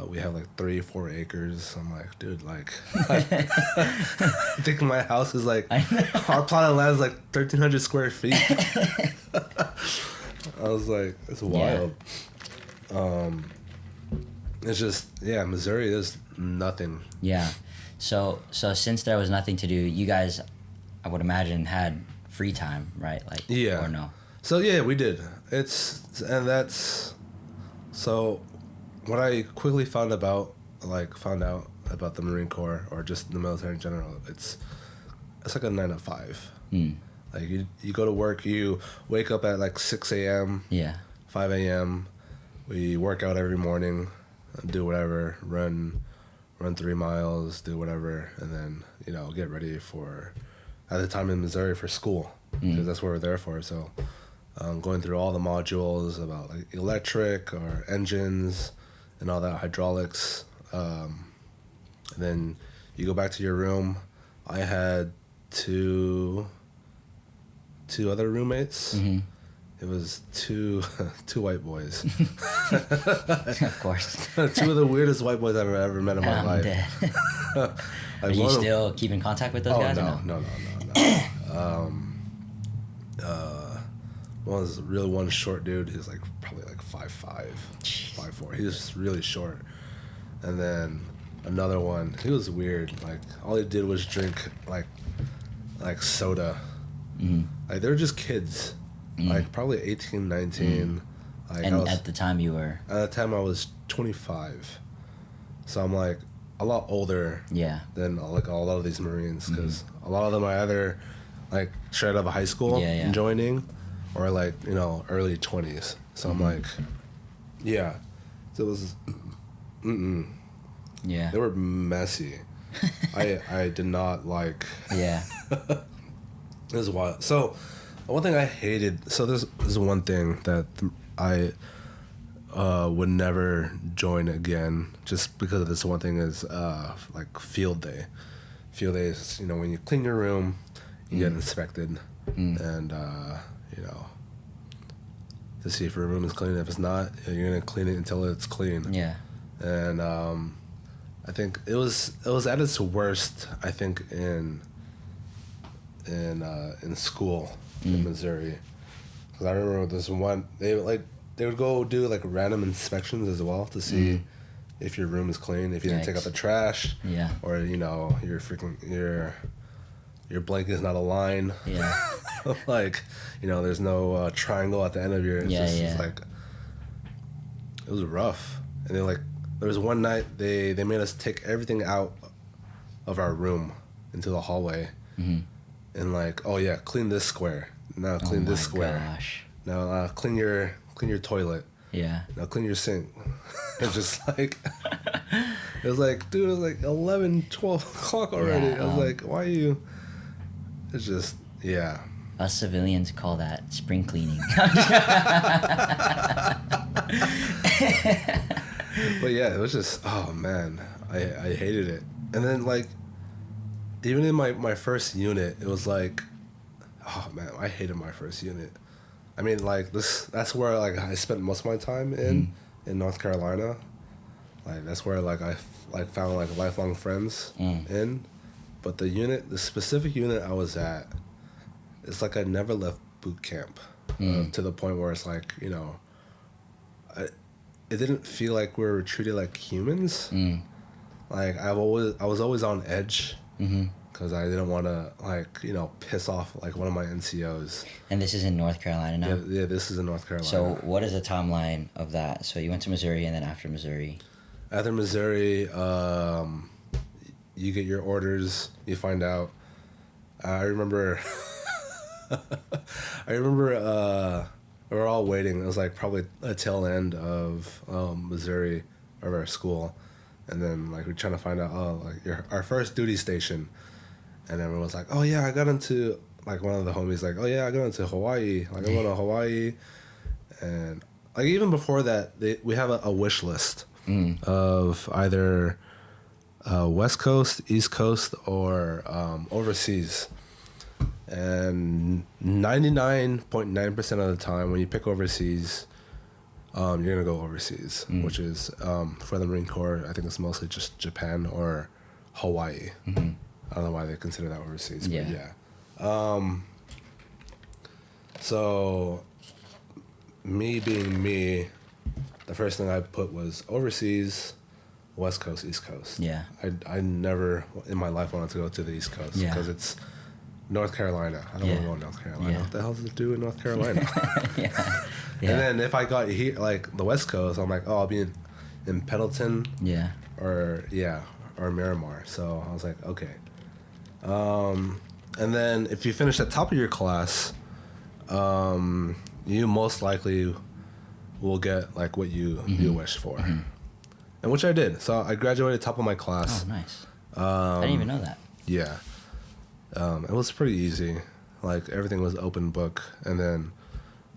we have like 3-4 acres. I'm like, dude, like I think my house is like our plot of land is like 1,300 square feet. I was like, it's wild. It's just Missouri, there's nothing. Yeah. So since there was nothing to do, you guys, I would imagine, had free time, right? Like, or no? So we did. So what I quickly found out about the Marine Corps or just the military in general, it's like a 9 to 5. Like you go to work, you wake up at like 6 a.m. 5 a.m. We work out every morning, do whatever, run 3 miles, do whatever, and then get ready for, at the time in Missouri, for school, because that's what we're there for. So going through all the modules about like electric or engines and all that, hydraulics. And then you go back to your room. I had two other roommates. Mm-hmm. It was two white boys. Of course. 2 of the weirdest white boys I've ever met in my life. Dead. Are you still keep in contact with those guys? No. One short dude. He's like probably like 5'5", 5'4". He was really short. And then another one, he was weird. Like all he did was drink like soda. Mm-hmm. Like they were just kids. Like probably 18, 19. Like and at the time you were? At the time I was 25. So I'm like a lot older than like a lot of these Marines, because a lot of them are either like straight out of high school and joining, or like early 20s. So I'm like, so it was, they were messy. I did not like. Yeah. It was wild. So, one thing I hated. So this is one thing that I would never join again, just because of this one thing is like field day. Field day is, you know, when you clean your room, you get inspected, and you know, to see if your room is clean. If it's not, you're gonna clean it until it's clean. Yeah. And I think it was at its worst. I think in school in Missouri, because I remember this one they would go do like random inspections as well to see if your room is clean, if you didn't take out the trash, or you know your blanket is not aligned, like you know there's no triangle at the end of your it's like it was rough. And then like there was one night they made us take everything out of our room into the hallway, and like, oh yeah, clean this square, now clean this square, now clean your toilet, now clean your sink. It's just like it was like, dude, it was like 11, 12 o'clock already. I was like, why are you? It's just, us civilians call that spring cleaning. But yeah, it was just, oh man, I hated it. And then like even in my first unit, it was like, oh man, I hated my first unit. I mean, like that's where like I spent most of my time in North Carolina. Like that's where like I found like lifelong friends in. But the specific unit I was at, it's like I never left boot camp to the point where it's like, you know, it didn't feel like we were treated like humans. Like I was always on edge because I didn't want to like, you know, piss off like one of my NCOs. And this is in North Carolina now? Yeah, this is in North Carolina. So what is the timeline of that? So you went to Missouri, and then after Missouri? After Missouri, you get your orders, you find out. I remember we were all waiting. It was like probably a tail end of Missouri, of our school. And then like we're trying to find out, like our first duty station. And everyone was like, oh yeah, I got into, like one of the homies like, oh yeah, I got into Hawaii. Like I'm going to Hawaii. And like even before that, we have a wish list of either West Coast, East Coast, or overseas. And 99.9% of the time when you pick overseas, you're going to go overseas, which is for the Marine Corps, I think it's mostly just Japan or Hawaii. I don't know why they consider that overseas, but yeah. So me being me, the first thing I put was overseas, West Coast, East Coast. Yeah. I never in my life wanted to go to the East Coast because it's North Carolina. I don't want to go to North Carolina. What the hell does it do in North Carolina? And then if I got here, like the West Coast, I'm like, oh, I'll be in Pendleton. Or Miramar. So I was like, okay. And then if you finish at top of your class, you most likely will get like what you wish for. And which I did. So I graduated top of my class. Oh, nice. I didn't even know that. Yeah. It was pretty easy. Like everything was open book, and then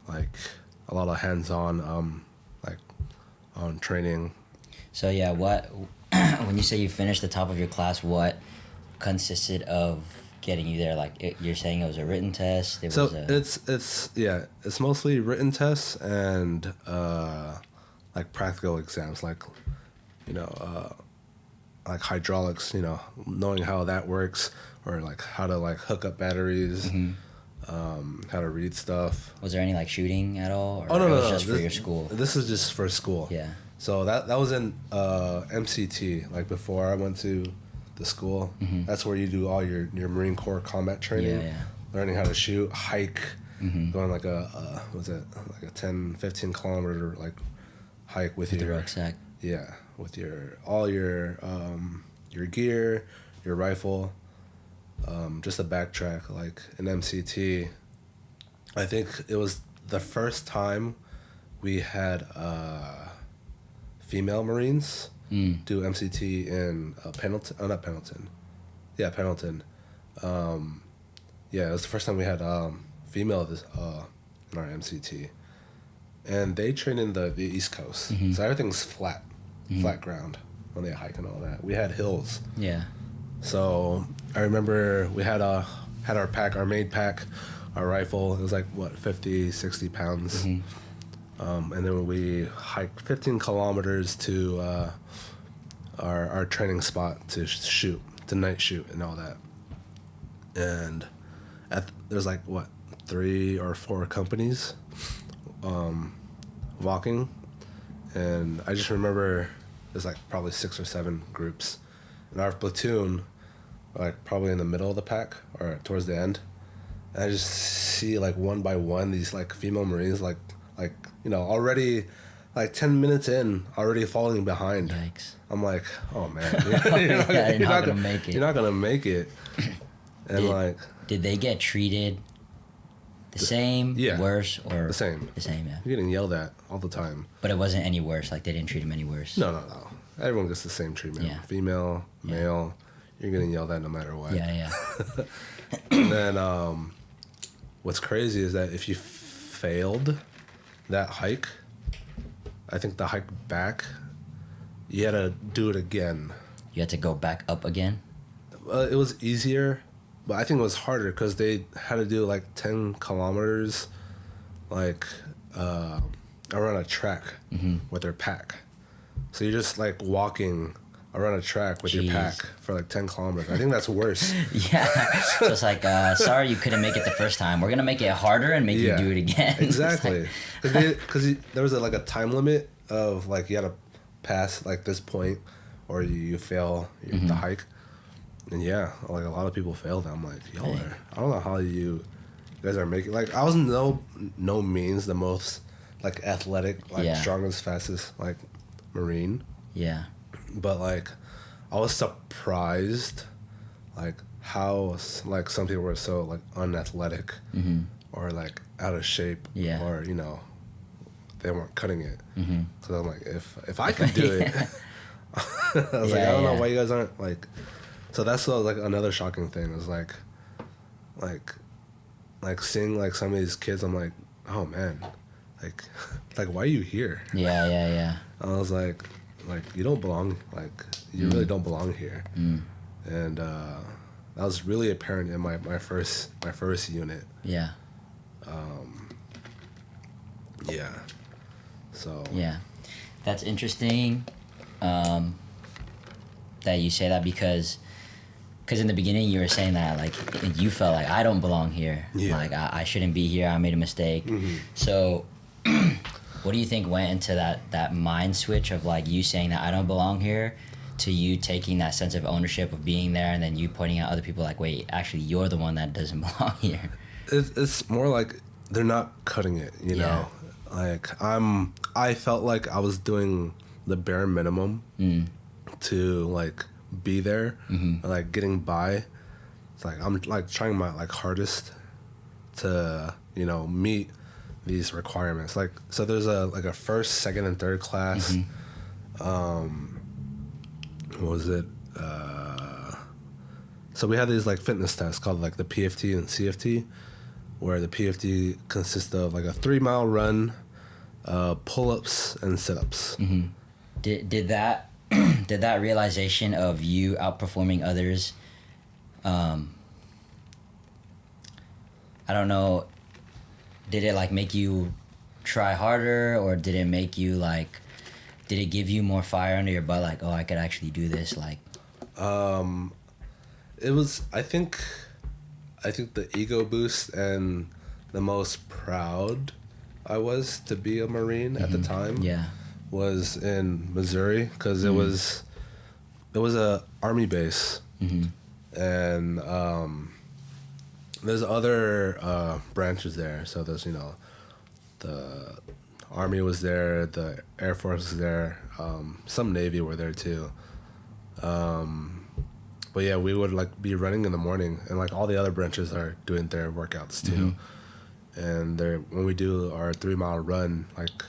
like a lot of hands-on like on training. So yeah, what when you say you finished the top of your class, what consisted of getting you there? Like you're saying it was a written test. It's mostly written tests and like practical exams, like you know like hydraulics, you know, knowing how that works, or like how to like hook up batteries, how to read stuff. Was there any like shooting at all? Or no, just for your school? This is just for school. Yeah. So that was in MCT, like before I went to the school. That's where you do all your Marine Corps combat training, learning how to shoot, hike, going like a 10, 15 kilometer like hike with your rucksack. Yeah, with all your gear, your rifle, just a backtrack. Like in MCT, I think it was the first time we had female Marines. do MCT in Pendleton. Oh, not Pendleton. Yeah, Pendleton. Yeah, it was the first time we had female in our MCT, and they train in the East Coast, so everything's flat ground when they hike and all that. We had hills. Yeah. So I remember we had our pack, our main pack, our rifle. It was like 50, 60 pounds. And then we hiked 15 kilometers to our training spot to shoot, to night shoot and all that. And there's like 3 or 4 companies walking, and I just remember there's like probably 6 or 7 groups, and our platoon like probably in the middle of the pack or towards the end, and I just see like one by one these like female Marines like already like 10 minutes in already falling behind. Yikes. I'm like, oh man, you're not gonna make it. You're not gonna make it. And did they get treated the same, worse, or the same? The same, yeah. You're getting yelled at all the time. But it wasn't any worse. Like they didn't treat him any worse. No. Everyone gets the same treatment. Yeah. Female, male, you're getting yelled at no matter what. Yeah. And then what's crazy is that if you failed that hike, I think the hike back, you had to do it again. You had to go back up again? It was easier, but I think it was harder because they had to do like 10 kilometers like around a track with their pack. So you're just like walking around a track with your pack for like 10 kilometers. I think that's worse. Yeah. So it's like, sorry you couldn't make it the first time. We're going to make it harder and make you do it again. Exactly. Because there was a time limit of like you had to pass like this point or you fail the hike. And like a lot of people failed. I'm like, I don't know how you guys are making, like I was no means the most like athletic, like strongest, fastest like Marine. Yeah. But like I was surprised like how like some people were so like unathletic or like out of shape or they weren't cutting it. So I'm like, if I could do it, I was like, I don't know why you guys aren't like. So that's like another shocking thing is like seeing like some of these kids. I'm like, oh man, like why are you here? Yeah. I was like you don't belong. Like you really don't belong here. And that was really apparent in my first unit. Yeah. Yeah. So. Yeah, that's interesting. That you say that because in the beginning you were saying that like you felt like I don't belong here. Yeah. Like I shouldn't be here. I made a mistake. So what do you think went into that mind switch of like you saying that I don't belong here to you taking that sense of ownership of being there and then you pointing out other people like, wait, actually you're the one that doesn't belong here? It's more like they're not cutting it, you know? Like I felt like I was doing the bare minimum to like be there, like getting by. It's like I'm like trying my like hardest to meet these requirements. Like so, there's a first, second, and third class. What was it? So we had these like fitness tests called like the PFT and CFT, where the PFT consists of like a 3-mile run, pull-ups, and sit-ups. Did that realization of you outperforming others, I don't know, did it like make you try harder, or did it make you like, did it give you more fire under your butt, like, oh, I could actually do this? Like, it was, I think the ego boost and the most proud I was to be a Marine at the time. Yeah. Was in Missouri because it was a Army base, and there's other branches there. So there's the Army was there, the Air Force was there, some Navy were there too. But yeah, we would like be running in the morning, and like all the other branches are doing their workouts too. And when we do our 3-mile run, like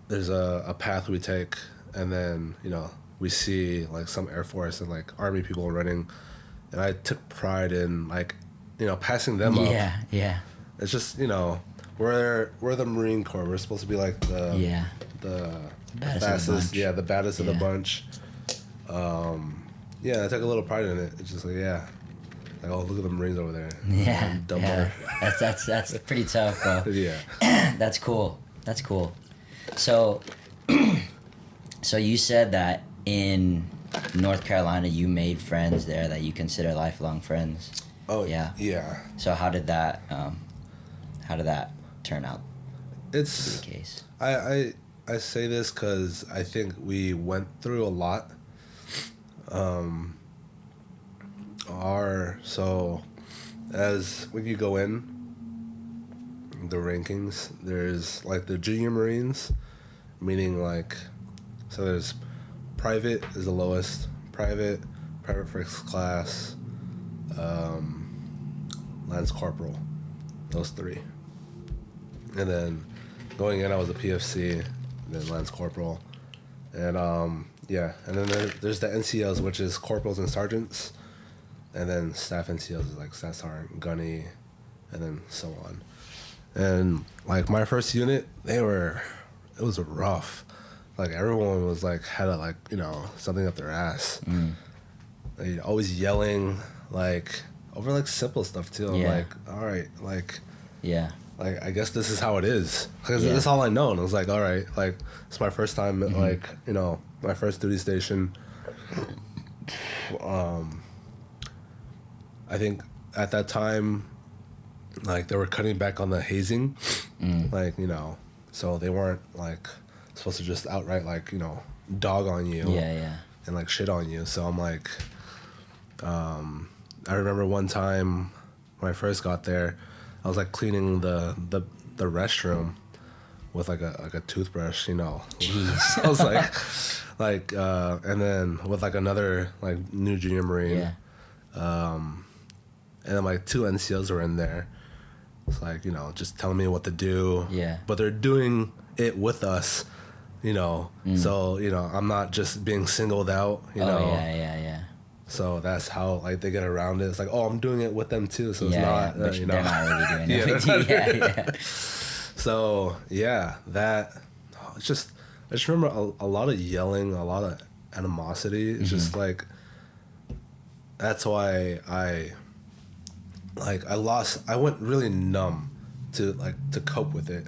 there's a path we take, and then, you know, we see like some Air Force and like Army people running, and I took pride in like, you know, passing them up. Yeah. It's just, you know, we're the Marine Corps. We're supposed to be like the fastest, the baddest of the bunch. I took a little pride in it. It's just like, like, oh, look at the Marines over there. That's pretty tough, bro. Yeah. That's cool. So you said that in North Carolina you made friends there that you consider lifelong friends. Oh yeah. So how did that turn out? It's to be the case. I say this because I think we went through a lot. So as when you go in the rankings, there's like the junior Marines, meaning like, so there's private is the lowest, private first class, Lance Corporal, those three. And then going in, I was a PFC, then Lance Corporal, and and then there's the NCOs, which is corporals and sergeants, and then staff NCOs is like staff sergeant, gunny, and then so on. And like my first unit, it was rough. Like everyone was like had a, like, you know, something up their ass. Like, always yelling, like over like simple stuff too. I'm like, all right, like I guess this is how it is, because that's all I know. And I was like, all right, like it's my first time, like, you know, my first duty station. I think at that time, like they were cutting back on the hazing, like, you know, so they weren't like supposed to just outright like, you know, dog on you, and like shit on you. So I'm like, I remember one time when I first got there, I was like cleaning the restroom with like a toothbrush, you know. Jeez. I was like, and then with like another like new junior Marine, and then like 2 NCOs were in there. It's like, you know, just telling me what to do. But they're doing it with us, you know. So, you know, I'm not just being singled out, you know. So that's how like they get around it. It's like, oh, I'm doing it with them too. So it's not, you know. They're not really doing it. So that it's just, I just remember a lot of yelling, a lot of animosity. It's just like, that's why I went really numb to cope with it.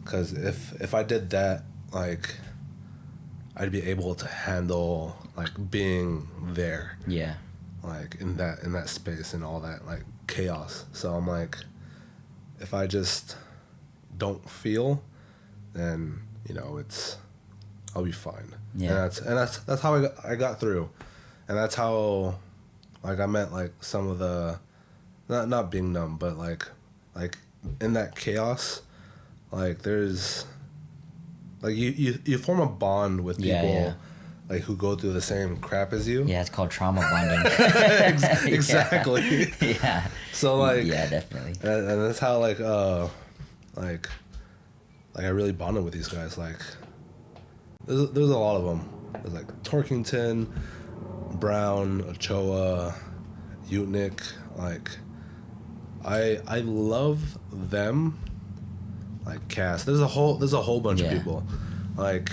Because if I did that, like, I'd be able to handle like being there. Like in that space and all that like chaos. So I'm like, if I just don't feel, then, you know, I'll be fine. And that's how I got through. And that's how, like, I met like some of the, not being numb, but like in that chaos, like there's like you form a bond with people like who go through the same crap as you. It's called trauma bonding. Exactly. So like, definitely. And that's how like I really bonded with these guys. Like there's a lot of them. There's like Torkington, Brown, Ochoa, Utnik. Like I love them. Like Cass. There's a whole bunch of people. Like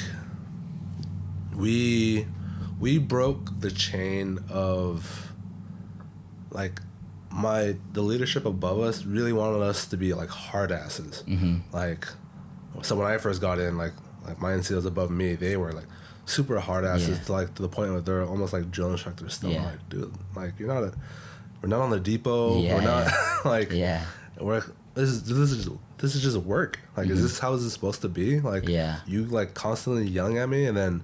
we broke the chain of like the leadership above us really wanted us to be like hard asses. Like, so when I first got in, like my NCOs above me, they were like super hard asses to the point where they're almost like drill instructors still. I'm like, dude, like we're not on the depot. We're not like we're this is just work. Like, how is this supposed to be? Like, you like constantly yelling at me, and then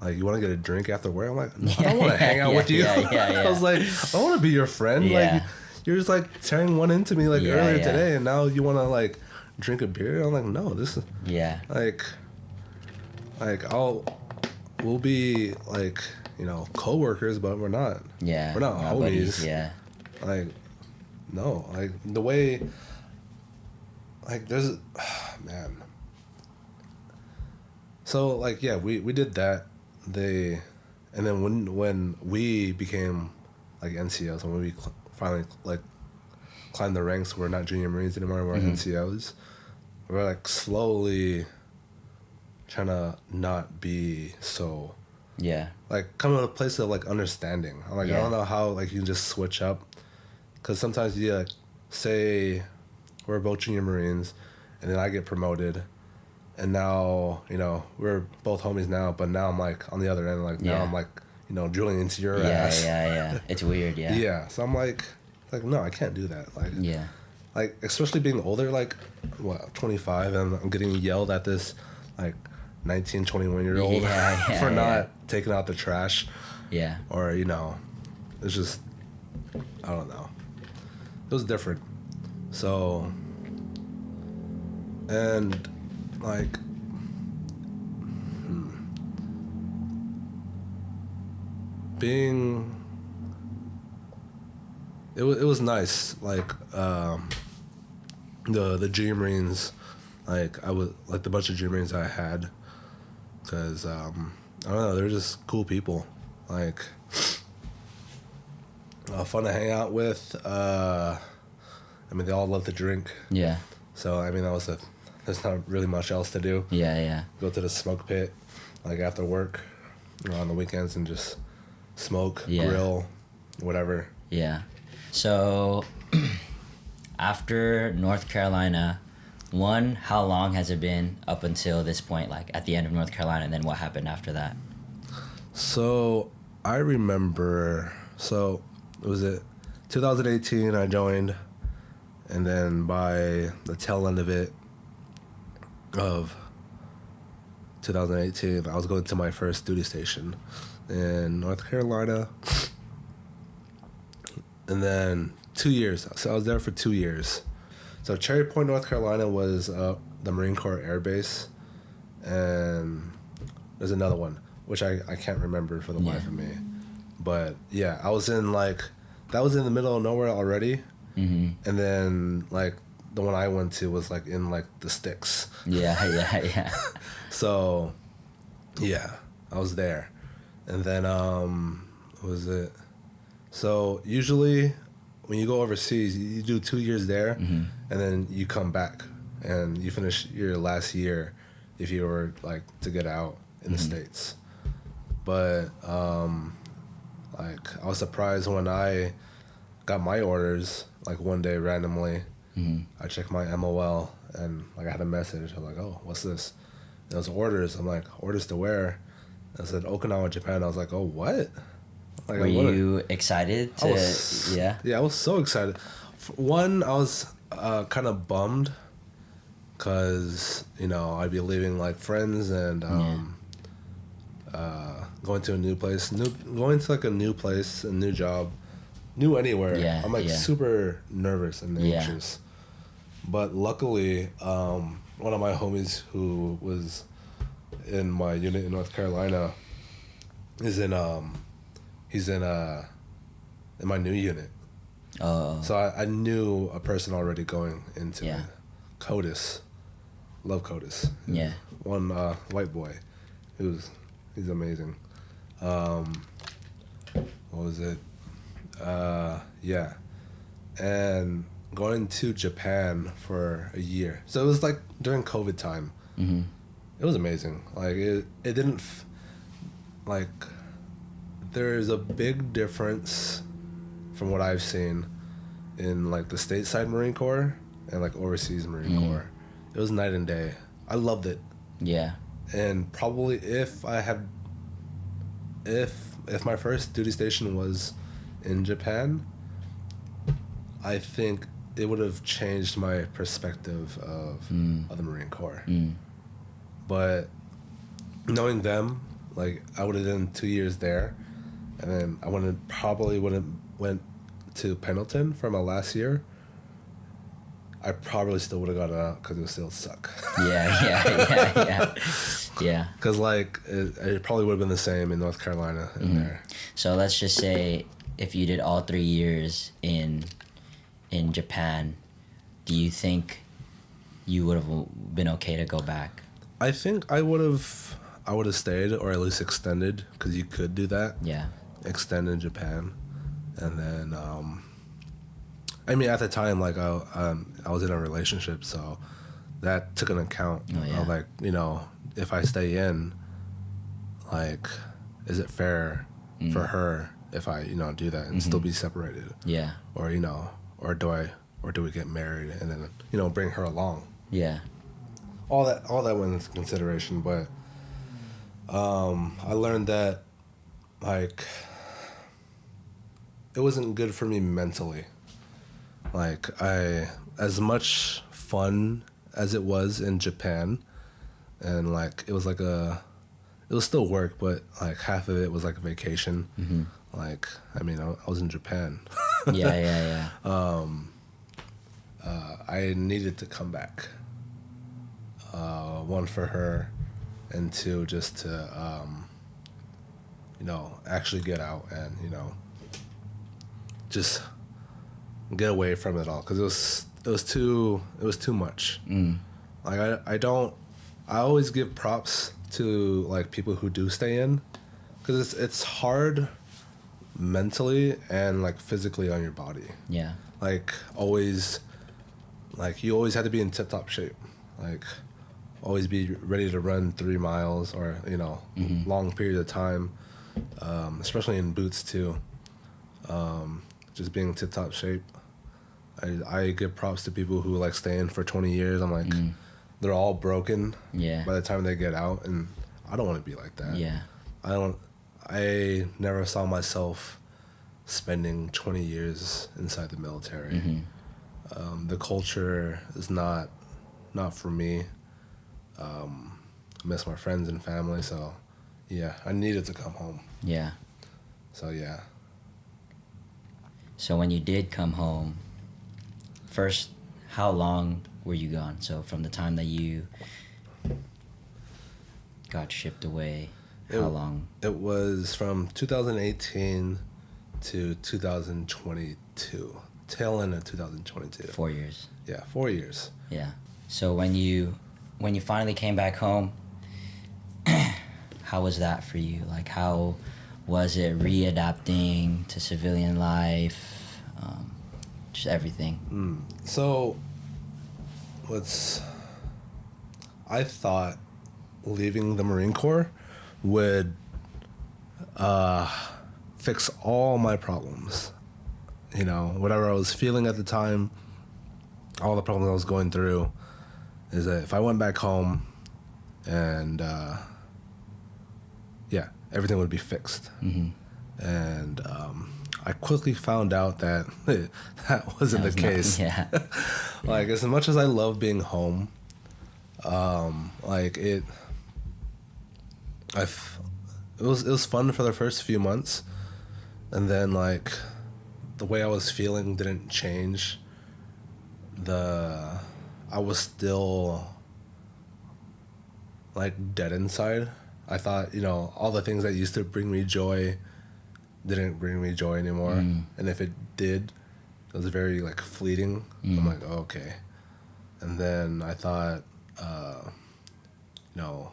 like you want to get a drink after work. I'm like, no, I don't want to hang out with you. I was like, I want to be your friend. Like, you're just like tearing one into me like earlier today, and now you want to like drink a beer. I'm like, no, this is like we'll be like, you know, co-workers, but we're not. We're not homies. Buddies, like, no, like the way. Like, there's, man, So like yeah, we did that. And then when we became like NCOs, and when we finally like climbed the ranks, we're not junior Marines anymore. We're NCOs. We're like slowly trying to not be so. Yeah. Like come to a place of like understanding. I'm like I don't know how like you can just switch up, because sometimes you like say we're both junior Marines, and then I get promoted. And now, you know, we're both homies now, but now I'm like on the other end, like now I'm like, you know, drilling into your ass. Yeah. It's weird, yeah. Yeah. So I'm like, no, I can't do that. Like, yeah. Like, especially being older, like, what, 25, and I'm getting yelled at this, like, 19, 21-year-old for not taking out the trash. Yeah. Or, you know, it's just, I don't know. It was different. So, and like being it was nice, like the junior Marines, like I was like the bunch of junior Marines I had, because I don't know, they're just cool people, like fun to hang out with. I mean, they all love to drink. Yeah. So I mean, there's not really much else to do. Yeah. Go to the smoke pit, like after work, you know, on the weekends, and just smoke, grill, whatever. Yeah. So, after North Carolina, how long has it been up until this point, like at the end of North Carolina, and then what happened after that? So, I remember, was it 2018 I joined, and then by the tail end of 2018, I was going to my first duty station in North Carolina. And then 2 years. So I was there for 2 years. So Cherry Point, North Carolina was the Marine Corps Air Base. And there's another one, which I can't remember for the life of me. But yeah, I was in that was in the middle of nowhere already. Mm-hmm. And then the one I went to was in the sticks. Yeah. So, yeah, I was there. And then, what was it? So usually when you go overseas, you do 2 years there, and then you come back and you finish your last year if you were to get out in the States. But I was surprised when I got my orders one day randomly. I checked my MOL and I had a message. I'm like, oh, what's this? And it was orders. I'm like, orders to where? And I said Okinawa, Japan. I was like, oh, what? Were you excited to? Yeah, I was so excited. For one, I was kind of bummed because I'd be leaving friends and going to a new place, going to a new place, a new job, new anywhere. Yeah, I'm super nervous and anxious. But luckily, one of my homies who was in my unit in North Carolina is he's in my new unit. Oh. So I knew a person already going into it. CODIS. Love CODIS. Yeah. One white boy. He's amazing. What was it? Yeah. And going to Japan for a year. So it was during COVID time. Mm-hmm. It was amazing. It didn't there's a big difference from what I've seen in the stateside Marine Corps and overseas Marine Corps. It was night and day. I loved it. Yeah. And probably if my first duty station was in Japan, I think it would have changed my perspective of the Marine Corps. But knowing them, I would have done 2 years there, and then I probably wouldn't went to Pendleton for my last year. I probably still would have gotten out because it would still suck. Yeah. Because it probably would have been the same in North Carolina in there. So let's just say if you did all 3 years in Japan, do you think you would have been okay to go back? I think I would have stayed, or at least extended, because you could do that. Yeah. Extend in Japan, and then I mean, at the time, like I was in a relationship, so that took an account. Oh, yeah. Like, you know, if I stay in, like, is it fair for her if I, you know, do that and still be separated? Yeah. Or, you know, or do we get married and then, you know, bring her along? Yeah. All that went into consideration, but I learned that, like, it wasn't good for me mentally. Like, as much fun as it was in Japan, and like it was still work, but like half of it was like a vacation. Like, I mean, I was in Japan. Yeah. I needed to come back. One, for her, and two, just to you know, actually get out and, you know, just get away from it all, because it was too much. Like, I always give props to like people who do stay in, because it's hard mentally and like physically on your body. Yeah. Like, always, like, you always have to be in tip-top shape. Like, always be ready to run 3 miles, or, you know, long period of time, especially in boots too. Just being tip-top shape. I give props to people who like stay in for 20 years. I'm like, they're all broken by the time they get out, and I don't want to be like that. Yeah. I never saw myself spending 20 years inside the military. The culture is not for me. I miss my friends and family, so yeah, I needed to come home. Yeah. So yeah. So when you did come home, first, how long were you gone? So from the time that you got shipped away, how long? It was from 2018 to 2022. Tail end of 2022. 4 years. Yeah, 4 years. Yeah. So when you finally came back home, how was that for you? Like, how was it readapting to civilian life? Just everything. So, I thought leaving the Marine Corps would fix all my problems. You know, whatever I was feeling at the time, all the problems I was going through, is that if I went back home and, yeah, everything would be fixed. And I quickly found out that that wasn't the case. Yeah. Like, as much as I love being home, like, it was fun for the first few months, and then, like, the way I was feeling didn't change. I was still, like, dead inside. I thought, you know, all the things that used to bring me joy didn't bring me joy anymore. And if it did, it was very, like, fleeting. I'm like, oh, okay. And then I thought, you know,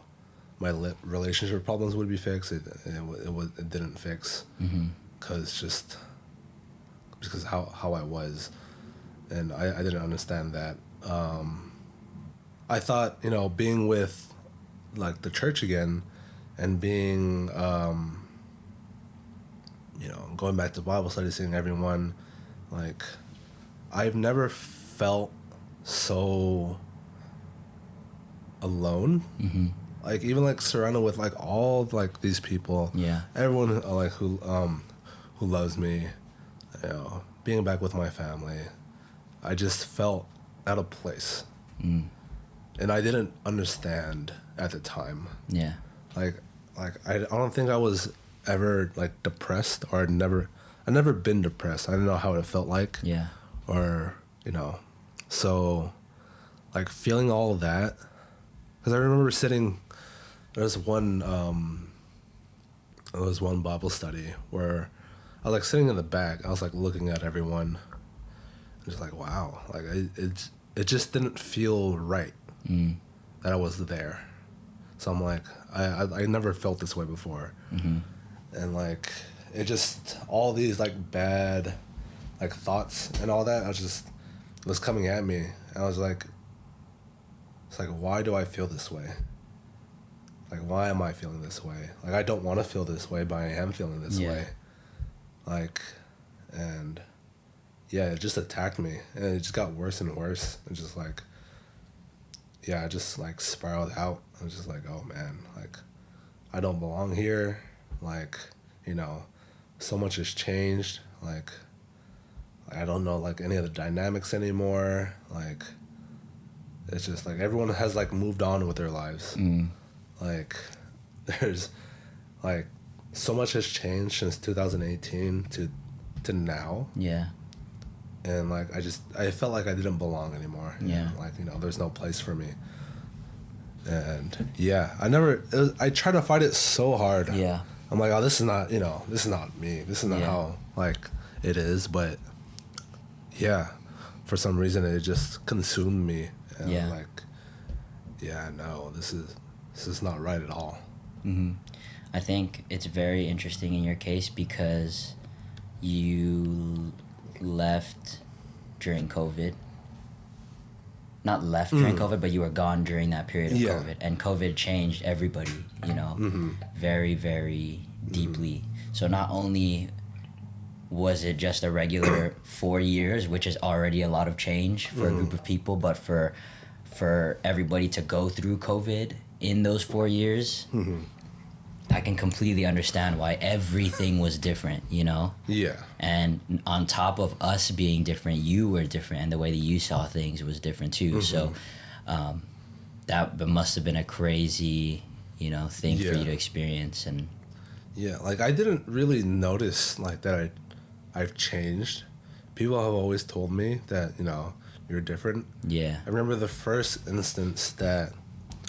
my relationship problems would be fixed. It didn't fix, because how I was, and I didn't understand that. I thought, you know, being with, like, the church again, and being, you know, going back to Bible study, seeing everyone, like, I've never felt so alone. Like, even, like, surrounded with, like, all, like, these people. Yeah. Everyone, like, who loves me, you know, being back with my family, I just felt out of place. And I didn't understand at the time. Yeah. Like I don't think I was ever, like, depressed, or I'd never been depressed. I didn't know how it felt like. Yeah. Or, you know, so, like, feeling all of that, because I remember there was one Bible study where I was, like, sitting in the back. I was, like, looking at everyone, just like, wow, like, it just didn't feel right that I was there. So I'm like, I never felt this way before. Mm-hmm. And like, it just, all these like bad like thoughts and all that, it was coming at me. And I was like, it's like, why do I feel this way? Like, why am I feeling this way? Like, I don't want to feel this way, but I am feeling this way. Like, and yeah, it just attacked me. And it just got worse and worse. And just like, yeah, I just like spiraled out. I was just like, oh man, like, I don't belong here. Like, you know, so much has changed. Like, I don't know like any of the dynamics anymore. Like, it's just like everyone has like moved on with their lives. Like, there's like so much has changed since 2018 to now. Yeah. And like I felt like I didn't belong anymore. Yeah. And, like, you know, there's no place for me. And yeah, I tried to fight it so hard. Yeah. I'm like, oh, this is not me. This is not how like it is. But yeah, for some reason it just consumed me. And I'm like, yeah, no, this is not right at all. Mm-hmm. I think it's very interesting in your case because you left during COVID. Not left during COVID, but you were gone during that period of COVID. And COVID changed everybody, you know, very, very deeply. So not only was it just a regular 4 years, which is already a lot of change for a group of people, but for everybody to go through COVID in those 4 years, I can completely understand why everything was different, you know? Yeah. And on top of us being different, you were different, and the way that you saw things was different too. So that must have been a crazy, you know, thing for you to experience. And yeah, like I didn't really notice like that I've changed. People have always told me that, you know, you're different. Yeah. I remember the first instance that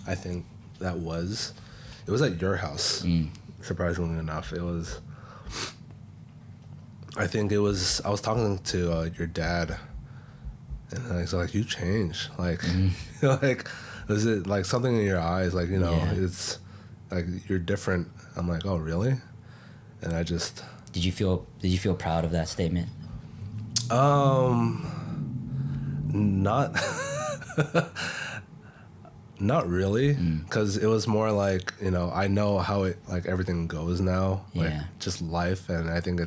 I think it was at your house. Surprisingly enough, I was talking to your dad, and he's like, you changed, like, you know, like, was it like something in your eyes, like, you know, it's like you're different. I'm like, oh really? And I just did you feel proud of that statement? Not really, because it was more like, you know, I know how it, like, everything goes now, like, just life, and I think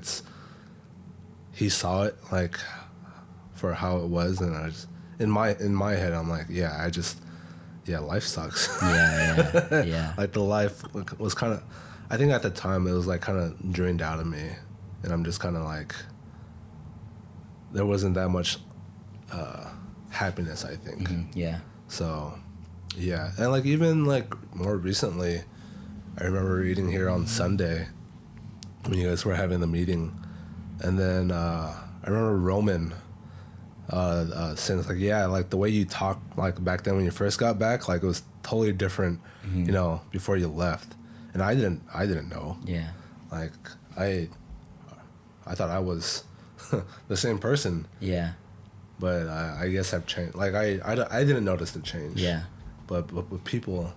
he saw it, like, for how it was, and I just, in my head, I'm like, life sucks. Yeah. Like, the life was kind of, I think at the time, it was, like, kind of drained out of me, and I'm just kind of, like, there wasn't that much happiness, I think. Yeah. So... yeah, and like even like more recently, I remember reading here on Sunday when you guys were having the meeting, and then I remember Roman saying like, yeah, like the way you talked like back then when you first got back, like it was totally different, you know, before you left, and I didn't know. Yeah. Like I thought I was the same person. Yeah. But I guess I've changed. Like I didn't notice the change. Yeah. But people,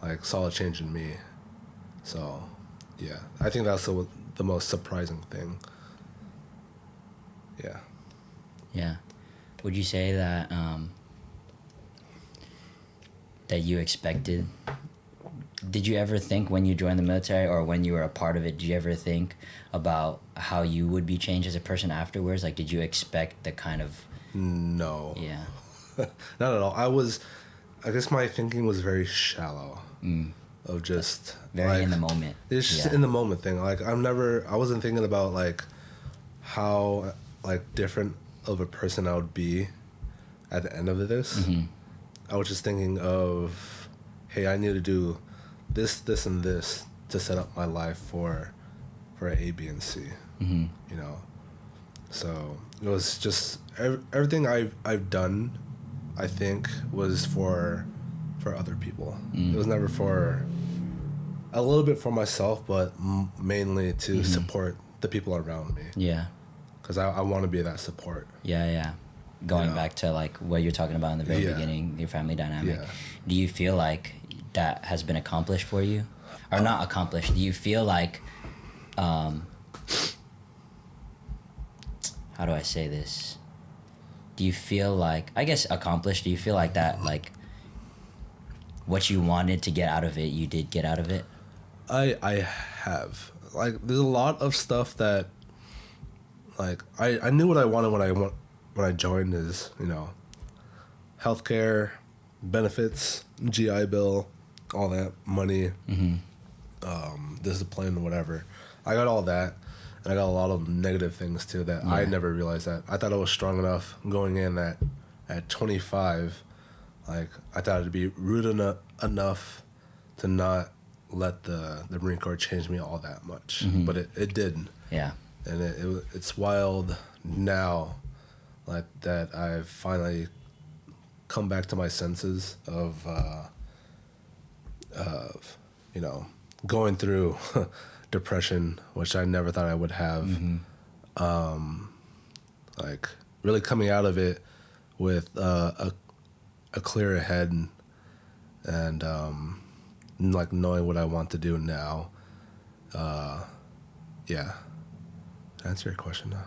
like, saw a change in me. So, yeah. I think that's the most surprising thing. Yeah. Yeah. Would you say that that you expected... Did you ever think when you joined the military or when you were a part of it, did you ever think about how you would be changed as a person afterwards? Like, did you expect the kind of... No. Yeah. Not at all. I guess my thinking was very shallow. Of just... very like, in the moment. It's just in the moment thing. Like, I wasn't thinking about, like, how, like, different of a person I would be at the end of this. I was just thinking of, hey, I need to do this, and this to set up my life for A, B, and C. You know? So, it was just... everything I've done... I think was for other people. It was never for a little bit for myself, but mainly to support the people around me. Yeah. Because I want to be that support. Yeah. Going back to like what you're talking about in the very beginning, your family dynamic. Yeah. Do you feel like that has been accomplished for you, or not accomplished? Do you feel like, how do I say this? Do you feel like, I guess accomplished? Do you feel like that, like what you wanted to get out of it, you did get out of it? I have, like, there's a lot of stuff that, like, I knew what I wanted when I joined, is, you know, healthcare, benefits, GI Bill, all that, money, discipline, whatever. I got all that, and I got a lot of negative things too that I never realized that. I thought I was strong enough going in that at 25, like, I thought it'd be rude enough to not let the Marine Corps change me all that much, but it didn't. Yeah. And it's wild now, like, that I've finally come back to my senses of you know, going through depression, which I never thought I would have. Like, really coming out of it with a clearer head, and like, knowing what I want to do now. Yeah. Answer your question now.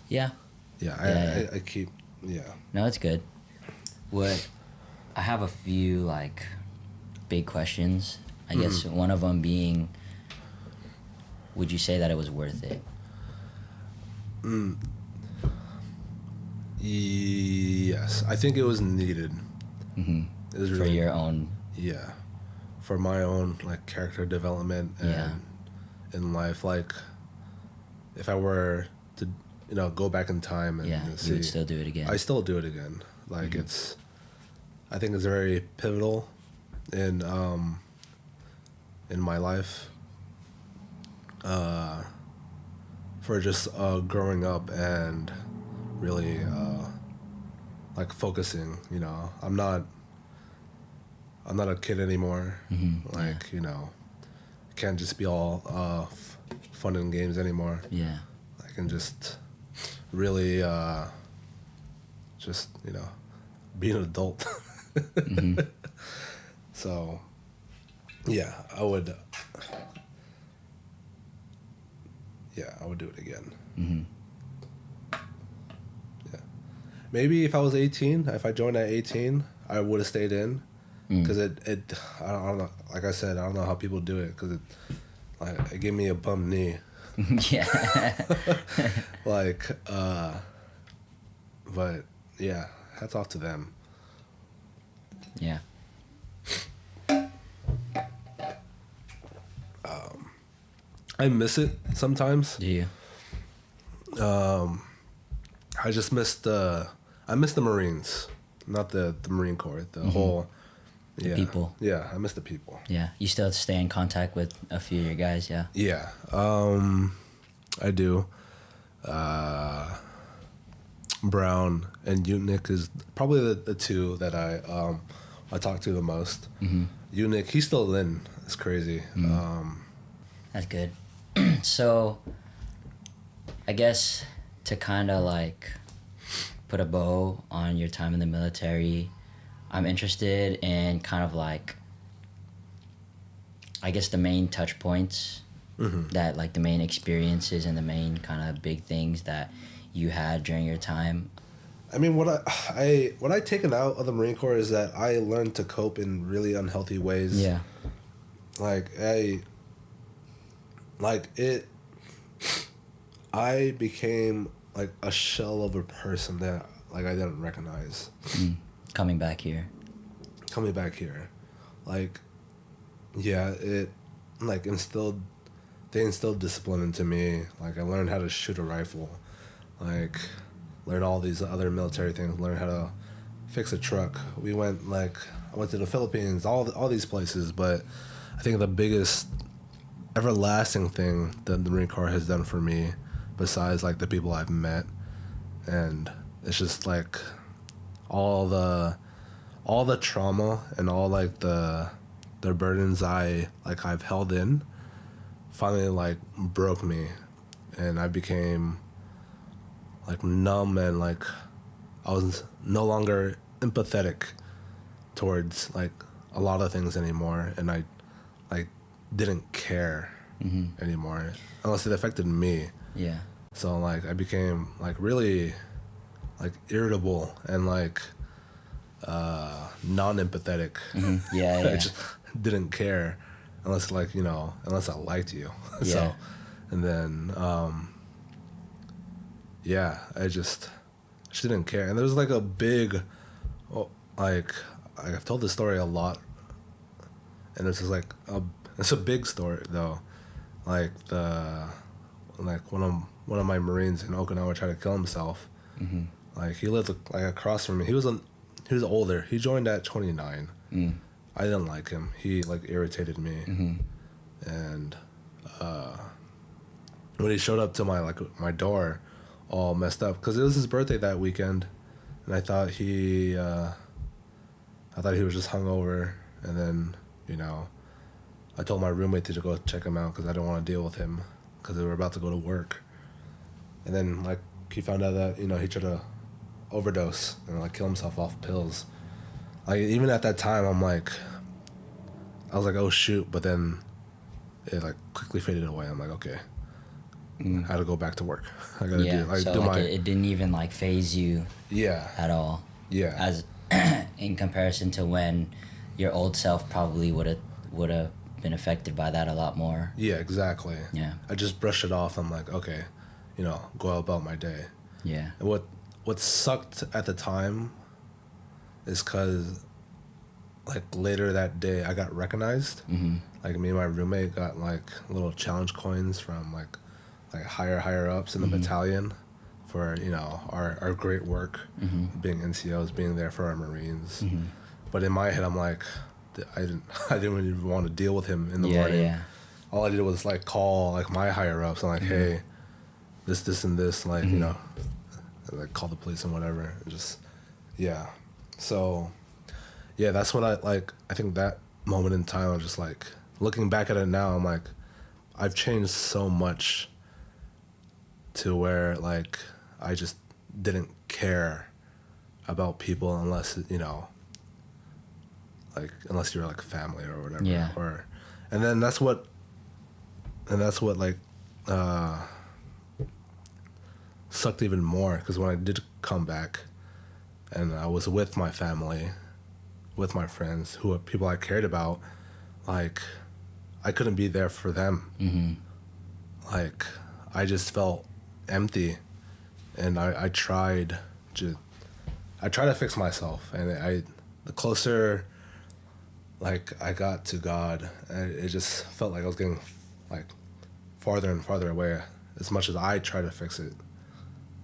Yeah. Yeah, I keep, No, it's good. I have a few, like, big questions. I guess one of them being, would you say that it was worth it? Yes, I think it was needed. It was For your own... Yeah. For my own, like, character development and in life. Like, if I were to, you know, go back in time and see, you would still do it again. I still do it again. Like, I think it's very pivotal in my life, for just growing up and really like, focusing. You know, I'm not a kid anymore. Like, you know, it can't just be all fun and games anymore. Yeah. I can just really just, you know, be an adult. So, yeah, I would do it again. Yeah. Maybe if I was 18, if I joined at 18, I would have stayed in. Because I don't know, like I said, I don't know how people do it, because it gave me a bum knee. Yeah. Like, but yeah, hats off to them. Yeah. I miss it sometimes. Do you? I just miss the Marines, not the Marine Corps, the whole... The people. Yeah, I miss the people. Yeah. You still stay in contact with a few of your guys, yeah? Yeah. I do. Brown and Utnik is probably the two that I talk to the most. Utnik, he's still in. It's crazy. That's good. So, I guess to kind of, like, put a bow on your time in the military, I'm interested in kind of, like, I guess the main touch points that, like, the main experiences and the main kind of big things that you had during your time. I mean, what I taken out of the Marine Corps is that I learned to cope in really unhealthy ways. Yeah. I became, like, a shell of a person that, like, I didn't recognize. Coming back here. Like, yeah, it, like, they instilled discipline into me. Like, I learned how to shoot a rifle. Like, learn all these other military things. Learn how to fix a truck. I went to the Philippines, all these places. But I think the biggest everlasting thing that the Marine Corps has done for me, besides, like, the people I've met, and it's just, like, all the trauma and all, like, the burdens I've held in finally, like, broke me, and I became, like, numb, and, like, I was no longer empathetic towards, like, a lot of things anymore, and I like didn't care anymore unless it affected me. Yeah. So like I became like really like irritable and like non-empathetic. Yeah, I yeah. just didn't care unless like, you know, unless I liked you. Yeah. So, and then yeah, I just didn't care. And there was like a big, like I've told this story a lot, and this is like it's a big story though. Like one of my Marines in Okinawa tried to kill himself. Like he lived like across from me. He was older. He joined at 29. I didn't like him. He like irritated me. And when he showed up to my door, all messed up, because it was his birthday that weekend, and I thought he was just hungover. And then, you know, I told my roommate to go check him out because I didn't want to deal with him because they were about to go to work. And then like he found out that, you know, he tried to overdose and like kill himself off pills. Like even at that time, I was like, oh shoot, but then it like quickly faded away. I'm like, okay, I gotta go back to work. I gotta it didn't even like phase you. Yeah. At all. Yeah. As in comparison to when your old self probably would have been affected by that a lot more. Yeah, exactly. Yeah. I just brushed it off. I'm like, okay, you know, go about my day. Yeah. And what sucked at the time is because like later that day I got recognized. Like me and my roommate got like little challenge coins from like higher ups in the battalion for, you know, our great work, being NCOs, being there for our Marines. But in my head I'm like, I didn't even want to deal with him in the morning. Yeah. All I did was like call like my higher ups. I'm like, hey, this and this, like, you know, like call the police and whatever. Just, yeah. So, yeah, that's when I think that moment in time, I was just like, looking back at it now, I'm like, I've changed so much to where like I just didn't care about people unless, you know, like unless you're like family or whatever. Yeah. And then that's what like sucked even more, because when I did come back and I was with my family, with my friends, who are people I cared about, like I couldn't be there for them. Like I just felt empty, and I tried to fix myself, and the closer like I got to God, it just felt like I was getting like farther and farther away as much as I tried to fix it.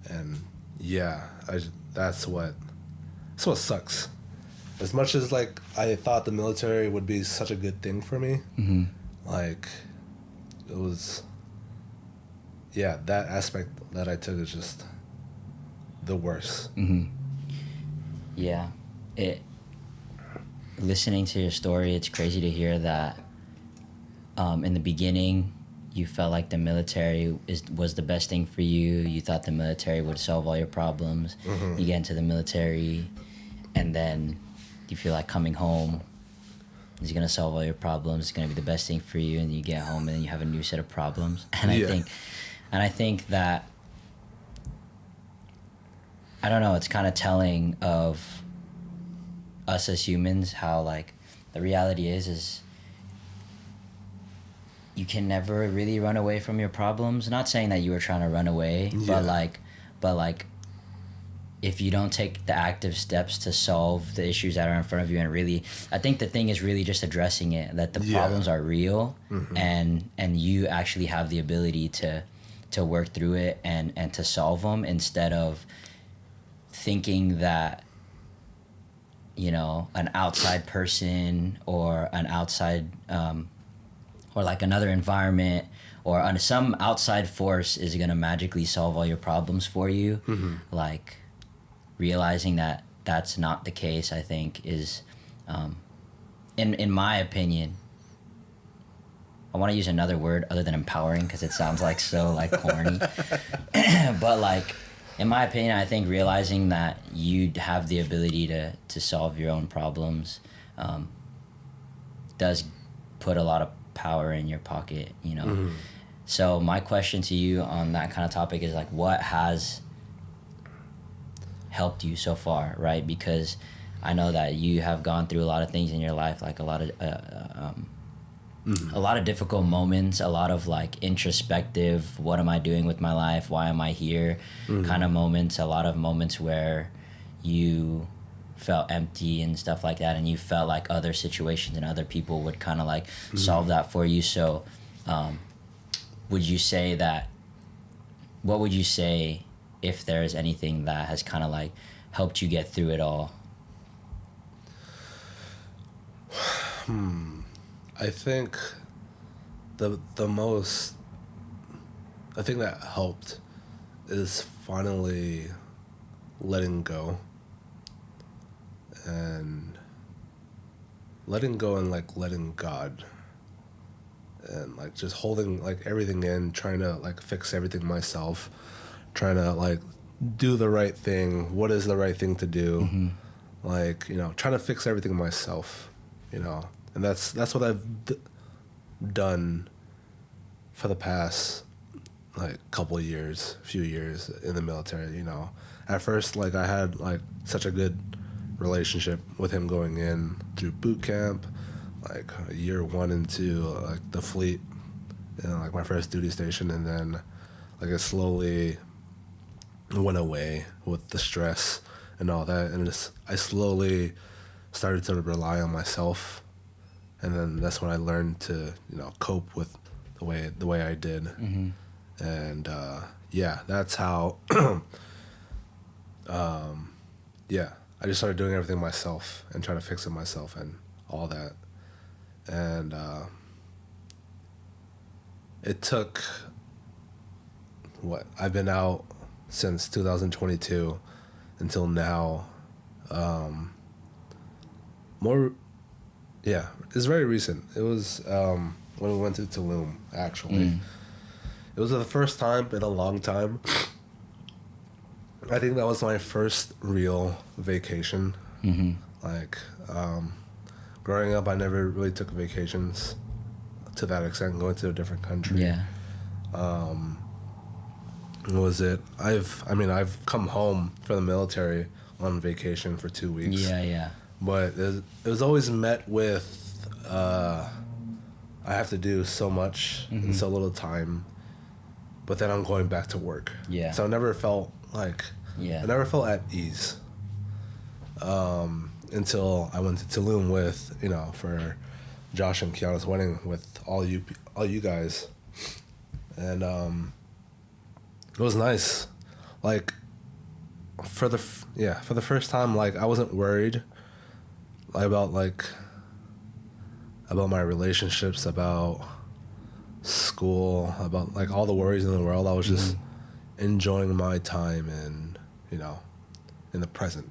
And yeah, that's what sucks. As much as like I thought the military would be such a good thing for me, like it was, yeah, that aspect that I took is just the worst. Yeah, listening to your story, it's crazy to hear that in the beginning you felt like the military was the best thing for you. You thought the military would solve all your problems. You get into the military, and then you feel like coming home is going to solve all your problems. It's going to be the best thing for you, and you get home and then you have a new set of problems. And I think that, I don't know, it's kind of telling of us as humans how like the reality is you can never really run away from your problems. Not saying that you were trying to run away, but like if you don't take the active steps to solve the issues that are in front of you, and really, I think the thing is really just addressing it, that the problems are real, and you actually have the ability to work through it and to solve them, instead of thinking that, you know, an outside person or an outside or like another environment or some outside force is going to magically solve all your problems for you. Like realizing that that's not the case, I think is, in my opinion, I want to use another word other than empowering because it sounds like so like corny, but like, in my opinion, I think realizing that you have the ability to solve your own problems does put a lot of power in your pocket, you know. Mm-hmm. So my question to you on that kind of topic is like, what has helped you so far, right? Because I know that you have gone through a lot of things in your life, like a lot of difficult moments, a lot of like introspective, what am I doing with my life? Why am I here? Kind of moments, a lot of moments where you felt empty and stuff like that, and you felt like other situations and other people would kind of like solve that for you. So would you say that, what would you say if there's anything that has kind of like helped you get through it all? I think the thing that helped is finally letting go and like letting God, and like just holding like everything in, trying to like fix everything myself, trying to like do the right thing. What is the right thing to do? Like, you know, trying to fix everything myself, you know. And that's what I've done for the past like few years in the military, you know. At first, like, I had like such a good relationship with him going in through boot camp, like year 1 and 2, like the fleet, you know, like my first duty station, and then like it slowly went away with the stress and all that, and I slowly started to rely on myself, and then that's when I learned to, you know, cope with the way I did, and yeah, that's how. Yeah, I just started doing everything myself and trying to fix it myself and all that, and it took I've been out since 2022 until now. It's very recent. It was when we went to Tulum, actually. It was the first time in a long time. I think that was my first real vacation. Like, growing up, I never really took vacations to that extent, going to a different country. Yeah. I've come home from the military on vacation for 2 weeks. Yeah. But it was always met with, I have to do so much in so little time, but then I'm going back to work. Yeah. So I never felt like, I never felt at ease until I went to Tulum with, you know, for Josh and Kiana's wedding with all you guys. And it was nice. Like, for the first time, like, I wasn't worried about my relationships, about school, about like all the worries in the world. I was just enjoying my time and, you know, in the present,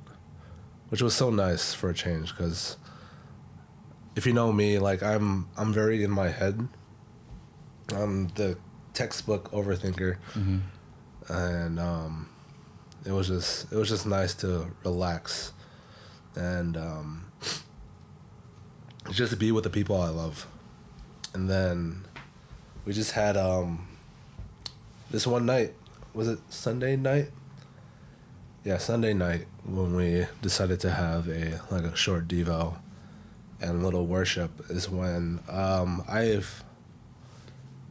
which was so nice for a change, because if you know me, like, I'm very in my head. I'm the textbook overthinker. And it was just nice to relax and just to be with the people I love. And then we just had this one night, was it Sunday night? Yeah, Sunday night, when we decided to have a short devo and a little worship, is when I've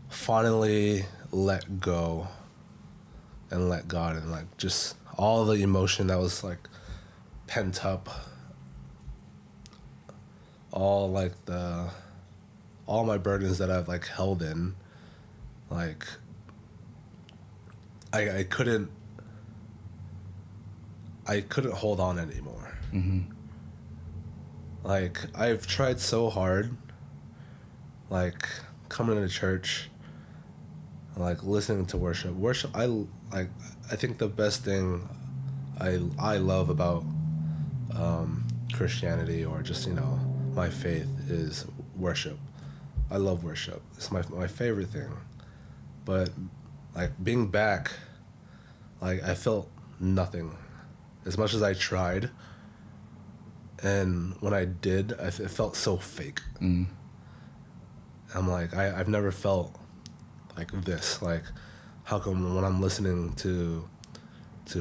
finally let go and let God, and like just all the emotion that was like pent up, all my burdens that I've like held in, like I couldn't hold on anymore. Like, I've tried so hard, like coming to church, like listening to worship. I think the best thing I love about Christianity, or just, you know, my faith, is worship. I love worship. It's my favorite thing. But like being back, like I felt nothing as much as I tried. And when I did, it felt so fake. I'm like, I've never felt like this. Like, how come when I'm listening to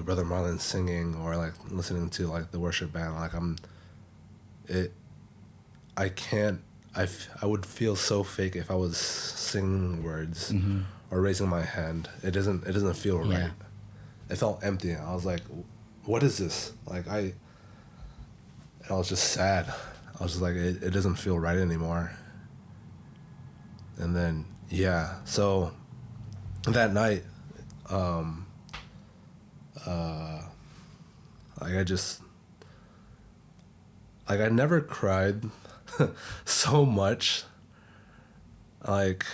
Brother Marlon singing, or like listening to like the worship band, like I can't, I would feel so fake if I was singing words or raising my hand. It doesn't feel right. It felt empty. I was like, what is this? Like I was just sad. I was just like, it doesn't feel right anymore. And then, so that night, I never cried so much. Like,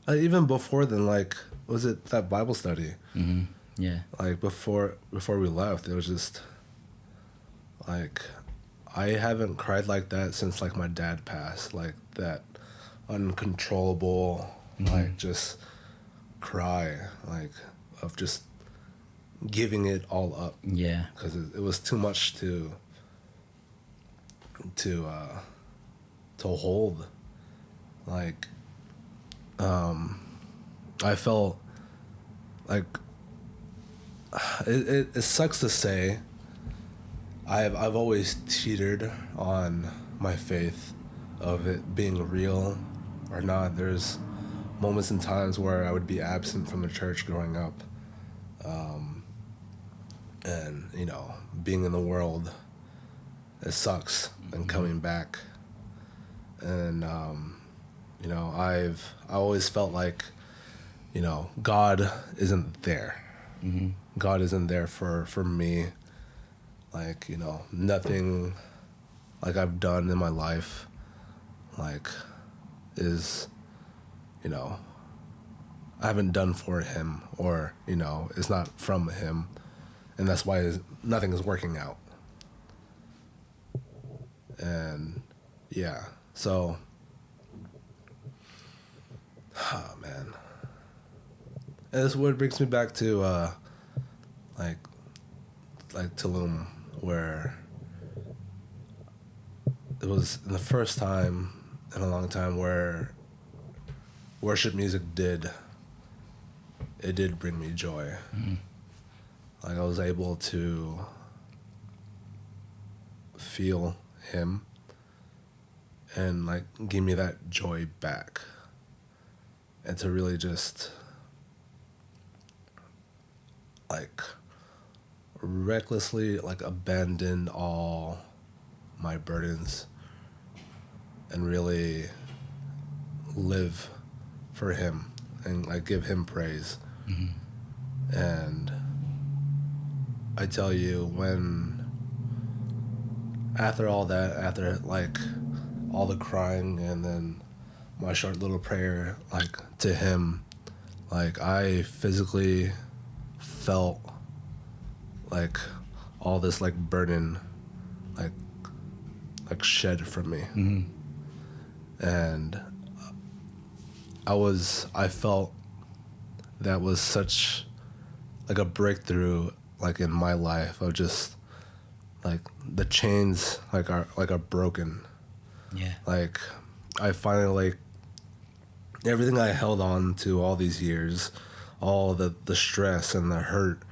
even before then, like, was it that Bible study? Mm-hmm. Yeah. Like, before we left, it was just, like, I haven't cried like that since, like, my dad passed. Like, that uncontrollable, like, just cry, like, of just giving it all up. Yeah. Because it was too much to hold. Like, I felt like it sucks to say. I've always teetered on my faith of it being real or not. There's moments and times where I would be absent from the church growing up, and being in the world, it sucks. And coming back, and I always felt like God isn't there. God isn't there for me. Like, nothing like I've done in my life, like, is, I haven't done for him, or, it's not from him. And that's why nothing is working out. And, so, oh, man. And this is what brings me back to, like Tulum, where it was the first time in a long time where worship music did bring me joy. Like, I was able to feel him and, like, give me that joy back, and to really just, like, recklessly, like, abandon all my burdens and really live for him and, like, give him praise. And I tell you, after all that, after, like, all the crying and then my short little prayer, like, to him, like, I physically felt like all this, like, burden, like shed from me. And I felt that was such, like, a breakthrough, like, in my life, of just, like, the chains, like, are broken. Yeah. Like, I finally, like, everything I held on to all these years, all the stress and the hurt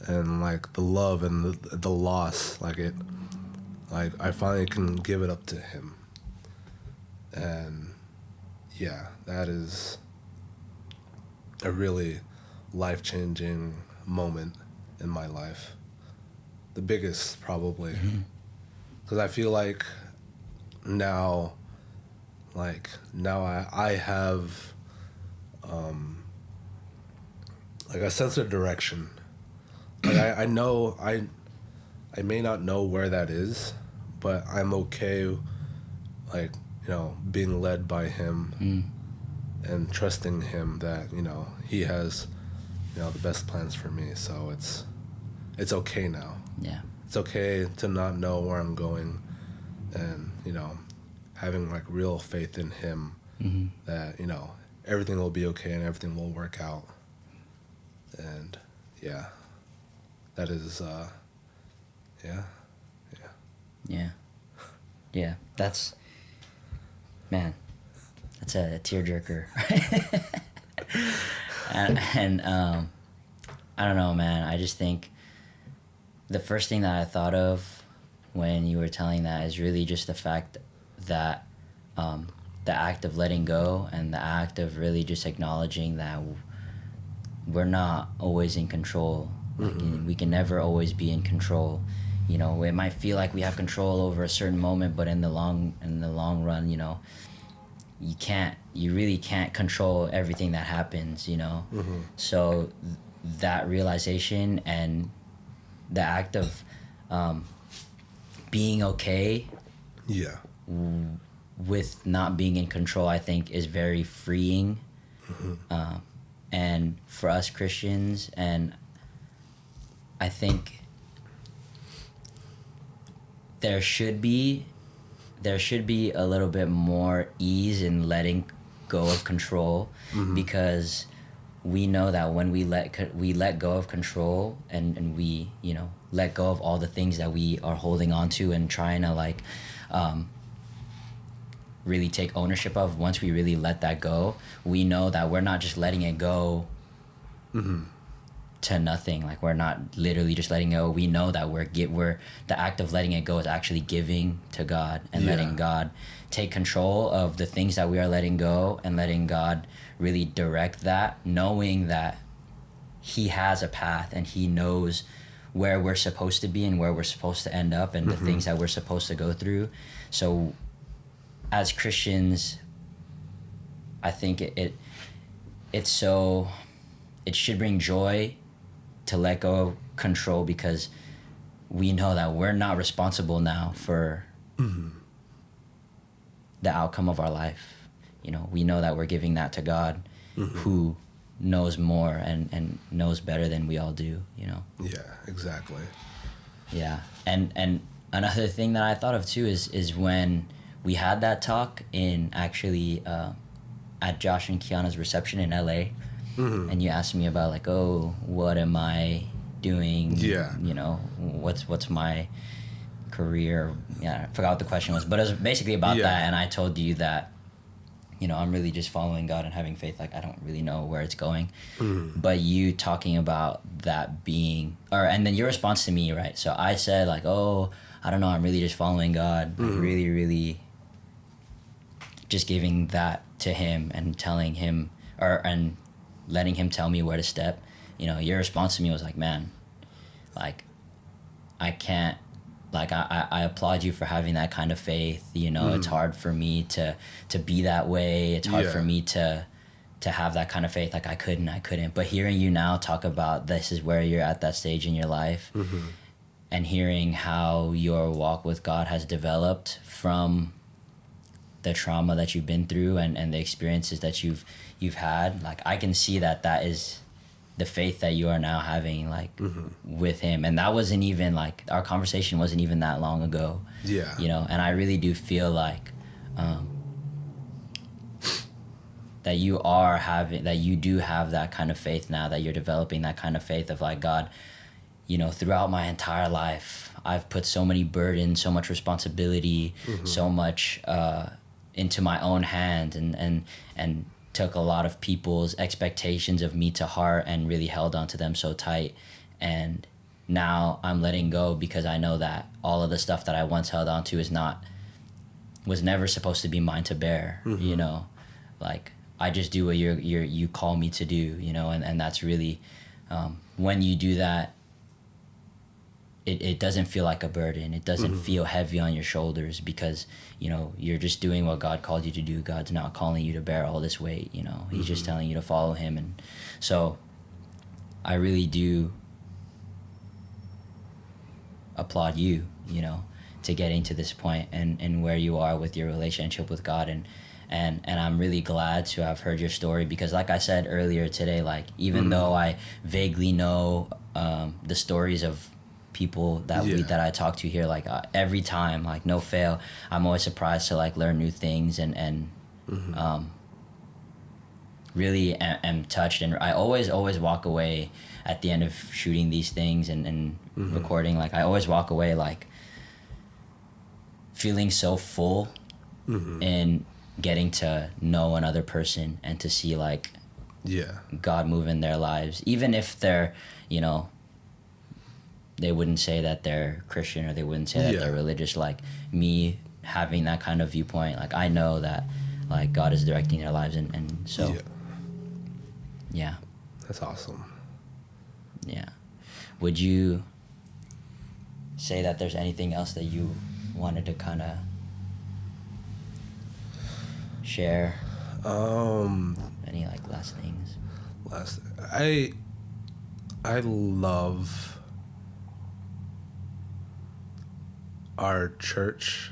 and, like, the love and the loss, like, I finally can give it up to him. And that is a really life-changing moment in my life. The biggest, probably. Because I feel like now I have, like, a sense of direction. Like, I know, I may not know where that is, but I'm okay, like, being led by him and trusting him that, he has, the best plans for me. So it's okay now. Yeah. It's okay to not know where I'm going, and, having, like, real faith in him that, everything will be okay and everything will work out. And, that is, Yeah. That's, man, That's a tearjerker. and I don't know, man. I just think the first thing that I thought of when you were telling that is really just the fact that the act of letting go and the act of really just acknowledging that we're not always in control. Like, we can never always be in control. You know, it might feel like we have control over a certain moment, but in the long run, you know, you really can't control everything that happens, you know. So that realization and the act of being okay with not being in control, I think, is very freeing. And for us Christians, and I think there should be a little bit more ease in letting go of control, because we know that when we let go of control and we, you know, let go of all the things that we are holding on to and trying to like really take ownership of, once we really let that go, we know that we're not just letting it go to nothing. Like, we're not literally just letting go. We know that we're the act of letting it go is actually giving to God and letting God take control of the things that we are letting go, and letting God really direct that, knowing that he has a path and he knows where we're supposed to be and where we're supposed to end up, and the things that we're supposed to go through. So as Christians, I think it should bring joy to let go of control, because we know that we're not responsible now for the outcome of our life. You know, we know that we're giving that to God, who knows more and knows better than we all do, you know? Yeah, exactly. Yeah. And another thing that I thought of too is when we had that talk in actually at Josh and Kiana's reception in LA, and you asked me about like, oh, what am I doing? Yeah. You know, what's my career? Yeah, I forgot what the question was, but it was basically about that. And I told you that, you know, I'm really just following God and having faith. Like, I don't really know where it's going. But you talking about that being, and then your response to me, right? So I said like, oh, I don't know, I'm really just following God. Like, really, really just giving that to him and telling him, and letting him tell me where to step. You know, your response to me was like, man, like, I can't, like, I applaud you for having that kind of faith. You know, it's hard for me to be that way. It's hard for me to have that kind of faith. Like, I couldn't. But hearing you now talk about this is where you're at that stage in your life, and hearing how your walk with God has developed from the trauma that you've been through and the experiences that you've had, like, I can see that is the faith that you are now having, like, with him. And that wasn't even, like, our conversation wasn't even that long ago. Yeah. You know, and I really do feel like that you do have that kind of faith now, that you're developing that kind of faith of like, God, you know, throughout my entire life, I've put so many burdens, so much responsibility, so much into my own hand, and took a lot of people's expectations of me to heart and really held onto them so tight. And now I'm letting go, because I know that all of the stuff that I once held onto was never supposed to be mine to bear. You know, like, I just do what you call me to do, you know, and that's really, when you do that, it doesn't feel like a burden. It doesn't feel heavy on your shoulders, because, you know, you're just doing what God called you to do. God's not calling you to bear all this weight, you know. He's just telling you to follow him. And so I really do applaud you, you know, to getting to this point and where you are with your relationship with God. And I'm really glad to have heard your story, because like I said earlier today, like, even though I vaguely know the stories of people that I talk to here, like, every time, like, no fail, I'm always surprised to like learn new things and really am touched. And I always walk away at the end of shooting these things and recording, like, I always walk away like feeling so full in getting to know another person and to see like God move in their lives, even if they're, you know, they wouldn't say that they're Christian or they wouldn't say that they're religious. Like me having that kind of viewpoint, like I know that like God is directing their lives, and so yeah. That's awesome. Yeah. Would you say that there's anything else that you wanted to kind of share? Any like last things? I love our church,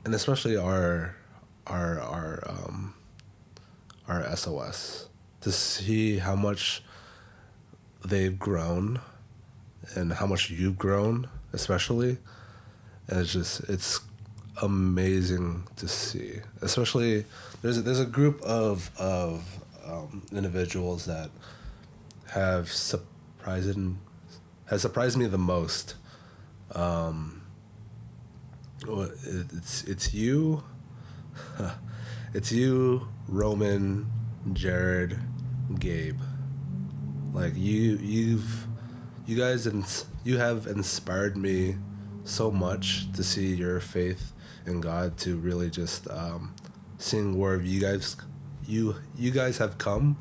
and especially our SOS, to see how much they've grown and how much you've grown, especially. And it's amazing to see. Especially there's a group of individuals that has surprised me the most. It's you, Roman, Jared, Gabe. Like you guys you have inspired me so much to see your faith in God, to really just seeing where you guys have come,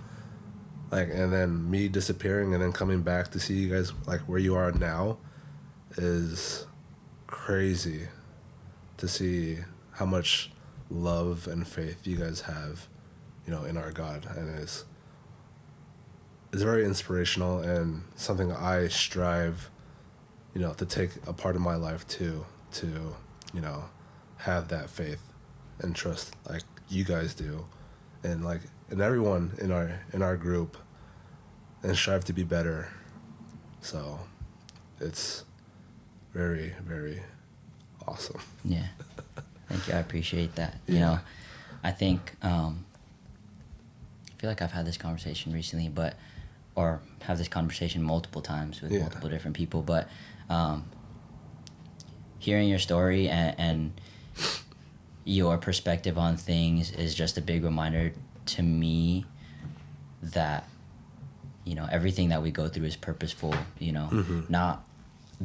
like, and then me disappearing and then coming back to see you guys like where you are now is crazy to see how much love and faith you guys have, you know, in our God. And it's very inspirational and something I strive, you know, to take a part of my life too, to, you know, have that faith and trust like you guys do, and like, and everyone in our group, and strive to be better. So it's very, very awesome. Yeah. Thank you. I appreciate that. You know, I think, I feel like I've had this conversation recently, or have this conversation multiple times with multiple different people, but hearing your story and your perspective on things is just a big reminder to me that, you know, everything that we go through is purposeful, you know, not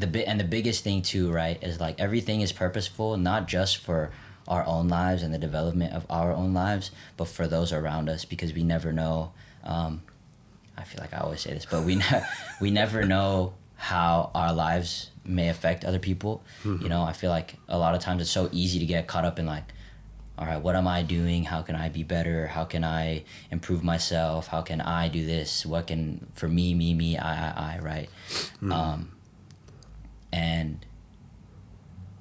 and the biggest thing too, right, is like everything is purposeful, not just for our own lives and the development of our own lives, but for those around us, because we never know, I feel like I always say this, but we never know how our lives may affect other people. You know, I feel like a lot of times it's so easy to get caught up in like, all right, what am I doing? How can I be better? How can I improve myself? How can I do this? What can, for me, I, right? And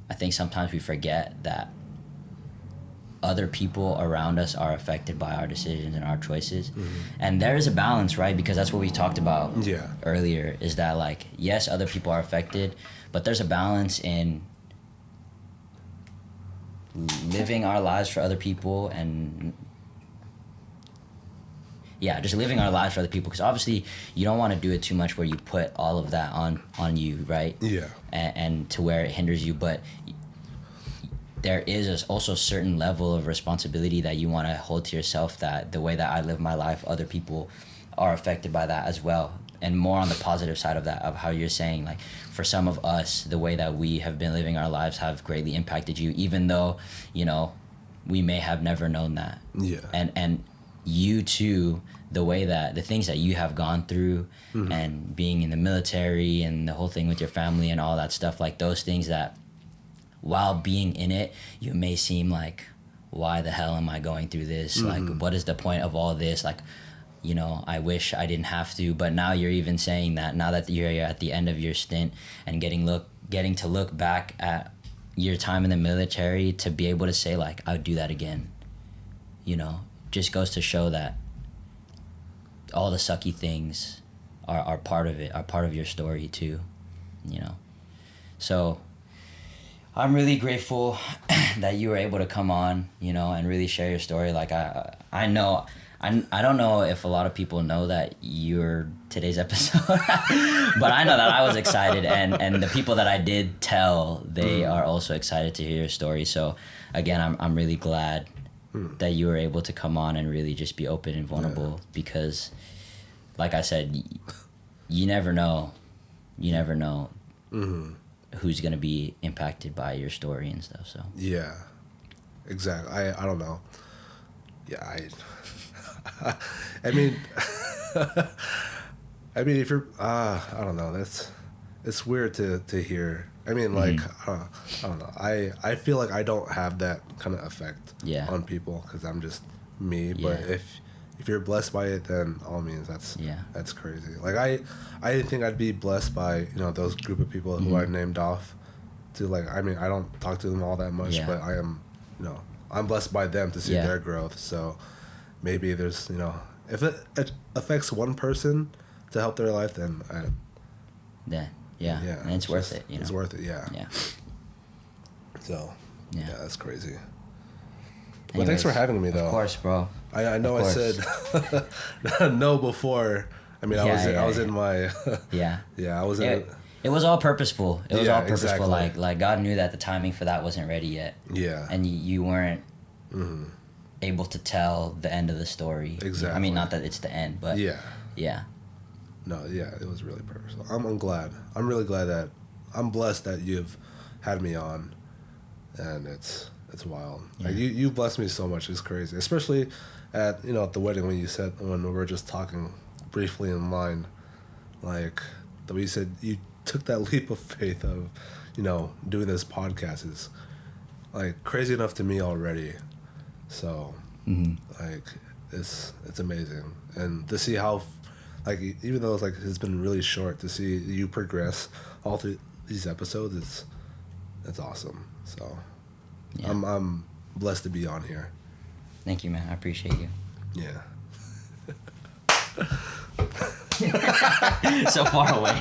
I think sometimes we forget that other people around us are affected by our decisions and our choices. And there is a balance, right? Because that's what we talked about earlier, is that like, yes, other people are affected, but there's a balance in living our lives for other people and just living our lives for other people, because obviously you don't want to do it too much where you put all of that on you, right? And to where it hinders you, but there is also a certain level of responsibility that you want to hold to yourself, that the way that I live my life, other people are affected by that as well. And more on the positive side of that, of how you're saying, like, for some of us, the way that we have been living our lives have greatly impacted you, even though, you know, we may have never known that. And you too, the way that the things that you have gone through, and being in the military and the whole thing with your family and all that stuff, like those things that, while being in it, you may seem like, why the hell am I going through this? Like, what is the point of all this? Like, you know, I wish I didn't have to. But now you're even saying that, now that you're at the end of your stint and getting to look back at your time in the military, to be able to say like, I would do that again, you know, just goes to show that all the sucky things are part of it, are part of your story too, you know. So I'm really grateful that you were able to come on, you know, and really share your story. Like, I know I don't know if a lot of people know that you're today's episode, but I know that I was excited, and the people that I did tell, they are also excited to hear your story. So again, I'm really glad that you were able to come on and really just be open and vulnerable, because like I said, you never know who's going to be impacted by your story and stuff. So yeah, exactly. I don't know. Yeah, I mean, if you're, I don't know. It's weird to hear. I mean, like, I don't know. I feel like I don't have that kind of effect on people because I'm just me. Yeah. But if you're blessed by it, then all means that's crazy. Like I didn't think I'd be blessed by those group of people who I named off. To like, I mean, I don't talk to them all that much, but I am, I'm blessed by them to see their growth. So maybe there's, if it affects one person to help their life, then and it's worth it. It's worth it. Yeah. So that's crazy. Well, thanks for having me, though. Of course, bro. I know I said no before. I mean, I was in my I was in. It was all purposeful. It was all purposeful. Exactly. Like God knew that the timing for that wasn't ready yet. Yeah. And you weren't able to tell the end of the story. Exactly. I mean, not that it's the end, but yeah. No, yeah, it was really purposeful. I'm glad. I'm really glad that I'm blessed that you've had me on, and it's wild. Yeah. Like you blessed me so much. It's crazy, especially at the wedding when we were just talking briefly in line, like the way you said you took that leap of faith of doing this podcast is like crazy enough to me already. So like it's amazing, and to see how like even though it's been really short, to see you progress all through these episodes, it's awesome. So I'm blessed to be on here. Thank you, man. I appreciate you. Yeah. So far away.